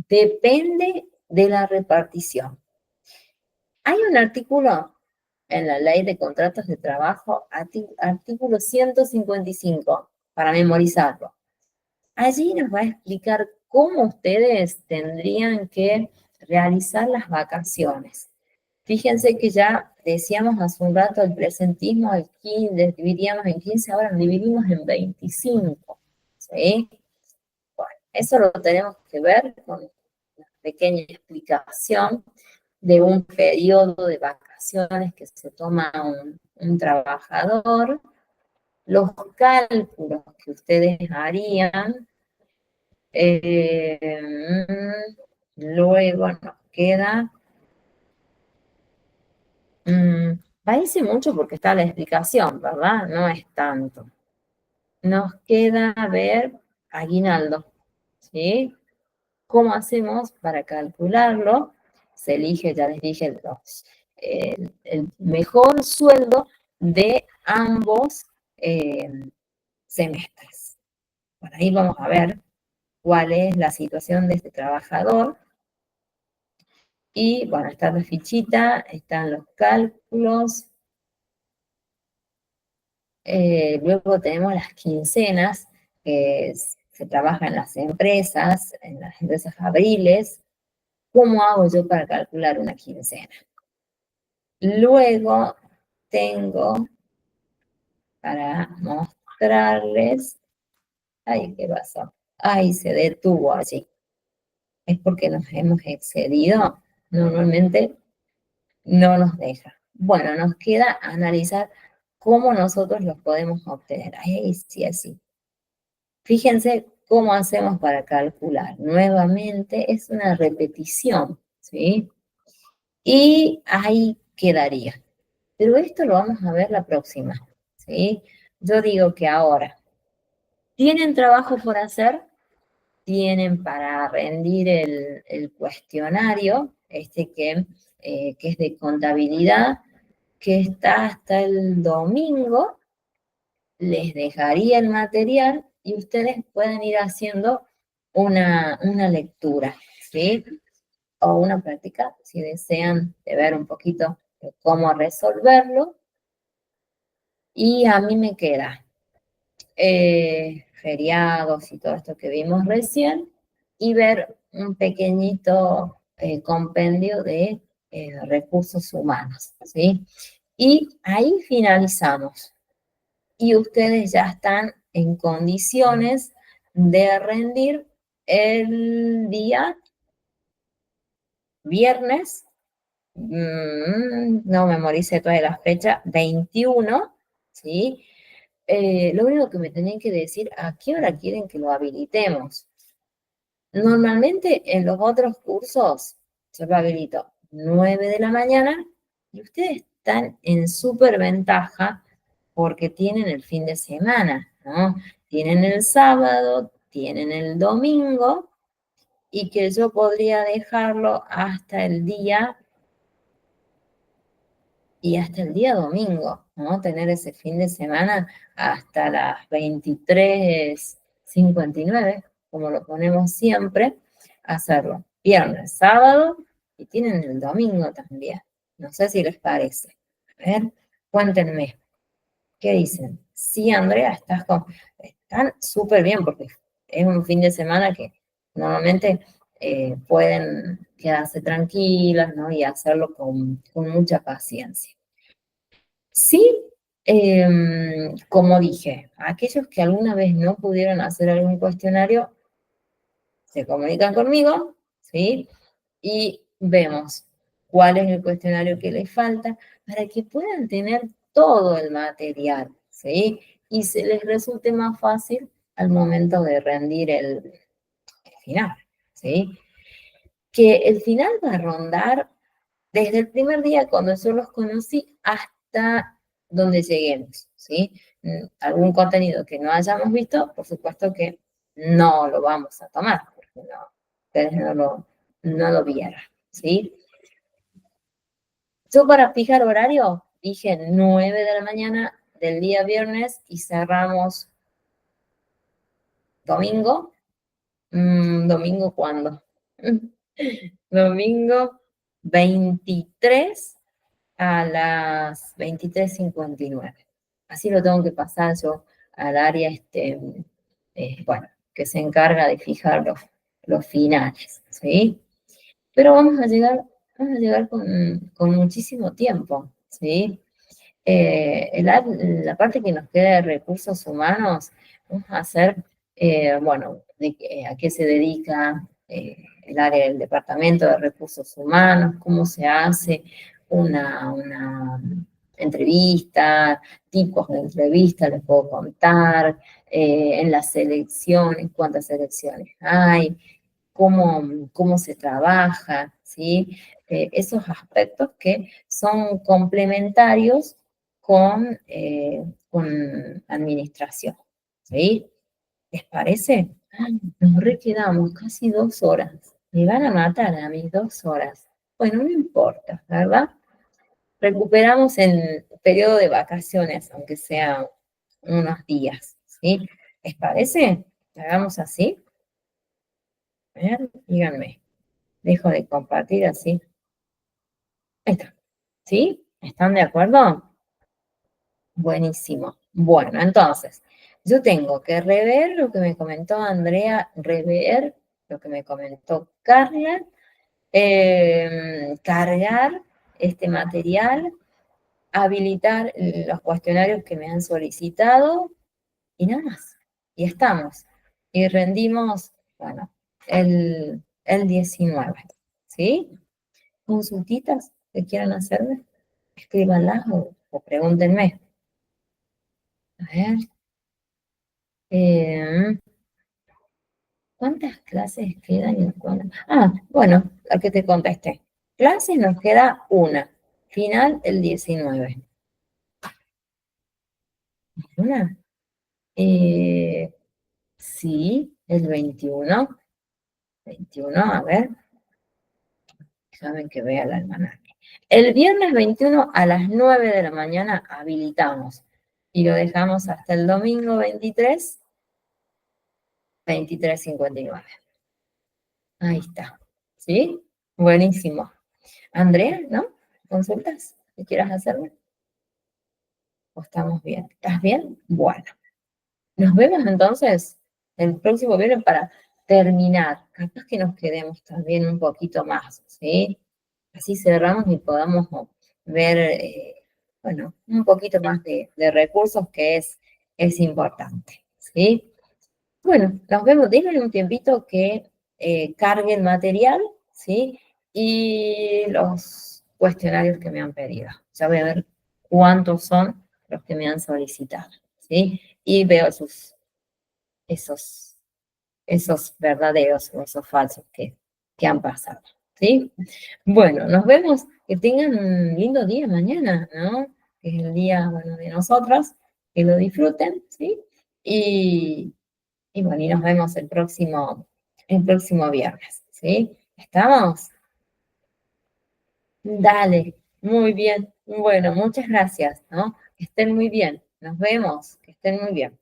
Depende de la repartición. Hay un artículo en la Ley de Contratos de Trabajo, artículo 155, para memorizarlo. Allí nos va a explicar cómo ustedes tendrían que realizar las vacaciones. Fíjense que ya decíamos hace un rato el presentismo, el 15, dividíamos en 15, ahora lo dividimos en 25. ¿Sí? Bueno, eso lo tenemos que ver con una pequeña explicación de un periodo de vacaciones que se toma un trabajador, los cálculos que ustedes harían, Luego nos queda, parece mucho porque está la explicación, ¿verdad? No es tanto. Nos queda ver aguinaldo, ¿sí? ¿Cómo hacemos para calcularlo? Se elige, ya les dije, el mejor sueldo de ambos semestres. Por ahí vamos a ver cuál es la situación de este trabajador. Y bueno, está la fichita, están los cálculos. Luego tenemos las quincenas, que se trabaja en las empresas fabriles. ¿Cómo hago yo para calcular una quincena? Luego tengo para mostrarles, ay, ¿qué pasó? Ay, se detuvo allí. Es porque nos hemos excedido. Normalmente no nos deja. Bueno, nos queda analizar cómo nosotros los podemos obtener. Ahí sí, así. Fíjense cómo hacemos para calcular. Nuevamente es una repetición, ¿sí? Y ahí quedaría. Pero esto lo vamos a ver la próxima, ¿sí? Yo digo que ahora, ¿tienen trabajo por hacer? Tienen para rendir el cuestionario, que es de contabilidad, que está hasta el domingo. Les dejaría el material y ustedes pueden ir haciendo una lectura, ¿sí? O una práctica, si desean de ver un poquito de cómo resolverlo. Y a mí me queda feriados y todo esto que vimos recién, y ver un pequeñito compendio de recursos humanos, ¿sí? Y ahí finalizamos. Y ustedes ya están en condiciones de rendir el día viernes, no memoricé toda la fecha, 21, ¿sí? Lo único que me tenían que decir, ¿a qué hora quieren que lo habilitemos? Normalmente en los otros cursos yo lo habilito 9 de la mañana y ustedes están en súper ventaja porque tienen el fin de semana, ¿no? Tienen el sábado, tienen el domingo y que yo podría dejarlo hasta el día y hasta el día domingo, ¿no? Tener ese fin de semana hasta las 23:59, como lo ponemos siempre, hacerlo viernes, sábado y tienen el domingo también. No sé si les parece. A ver, cuéntenme, ¿qué dicen? Sí, Andrea, están súper bien porque es un fin de semana que normalmente pueden quedarse tranquilas, ¿no? Y hacerlo con mucha paciencia. Sí, como dije, aquellos que alguna vez no pudieron hacer algún cuestionario, se comunican conmigo, ¿sí? Y vemos cuál es el cuestionario que les falta para que puedan tener todo el material, ¿sí? Y se les resulte más fácil al momento de rendir el final, ¿sí? Que el final va a rondar desde el primer día cuando yo los conocí hasta donde lleguemos, ¿sí? Algún contenido que no hayamos visto, por supuesto que no lo vamos a tomar, porque no, ustedes no lo vieron, ¿sí? Yo para fijar horario dije 9 de la mañana del día viernes y cerramos domingo. ¿Domingo cuándo? Domingo 23 a las 23:59. Así lo tengo que pasar yo al área, bueno, que se encarga de fijar los finales, ¿sí? Pero vamos a llegar con muchísimo tiempo, ¿sí? La parte que nos queda de recursos humanos, vamos a hacer, bueno, a qué se dedica el área del Departamento de Recursos Humanos, cómo se hace una entrevista, tipos de entrevista, les puedo contar, en las selecciones, cuántas selecciones hay, cómo se trabaja, ¿sí? Esos aspectos que son complementarios con administración, ¿sí? ¿Les parece? Nos re quedamos casi 2 horas. Me van a matar a mis 2 horas. Bueno, no importa, ¿verdad? Recuperamos en periodo de vacaciones, aunque sea unos días, ¿sí? ¿Les parece? ¿Hagamos así? A ver, díganme. Dejo de compartir así. Ahí está. ¿Sí? ¿Están de acuerdo? Buenísimo. Bueno, entonces, yo tengo que rever lo que me comentó Andrea, rever lo que me comentó Carla, cargar este material, habilitar los cuestionarios que me han solicitado y nada más. Y estamos. Y rendimos, bueno, el 19. ¿Sí? Consultitas que quieran hacerme, escríbanlas o pregúntenme. A ver, eh, ¿cuántas clases quedan y cuándo? Ah, bueno, la que te contesté. Clases nos queda una, final el 19. ¿Una? Eh, sí, el 21. 21, a ver, saben que vea el almanaque. El viernes 21 a las 9 de la mañana habilitamos y lo dejamos hasta el domingo 23, 23:59. Ahí está. ¿Sí? Buenísimo. Andrea, ¿no? ¿Consultas que quieras hacerme? ¿O estamos bien? ¿Estás bien? Bueno. Nos vemos entonces el próximo viernes para terminar. Capaz que nos quedemos también un poquito más, ¿sí? Así cerramos y podamos ver, bueno, un poquito más de recursos que es importante, ¿sí? Bueno, nos vemos. Denle un tiempito que cargue el material, ¿sí? Y los cuestionarios que me han pedido. Ya voy a ver cuántos son los que me han solicitado, ¿sí? Y veo esos, esos verdaderos o esos falsos que han pasado, ¿sí? Bueno, nos vemos. Que tengan un lindo día mañana, ¿no? Que es el día, bueno, de nosotros. Que lo disfruten, ¿sí? Y, y bueno, y nos vemos el próximo viernes, ¿sí? ¿Estamos? Dale, muy bien. Bueno, muchas gracias, ¿no? Que estén muy bien. Nos vemos, que estén muy bien.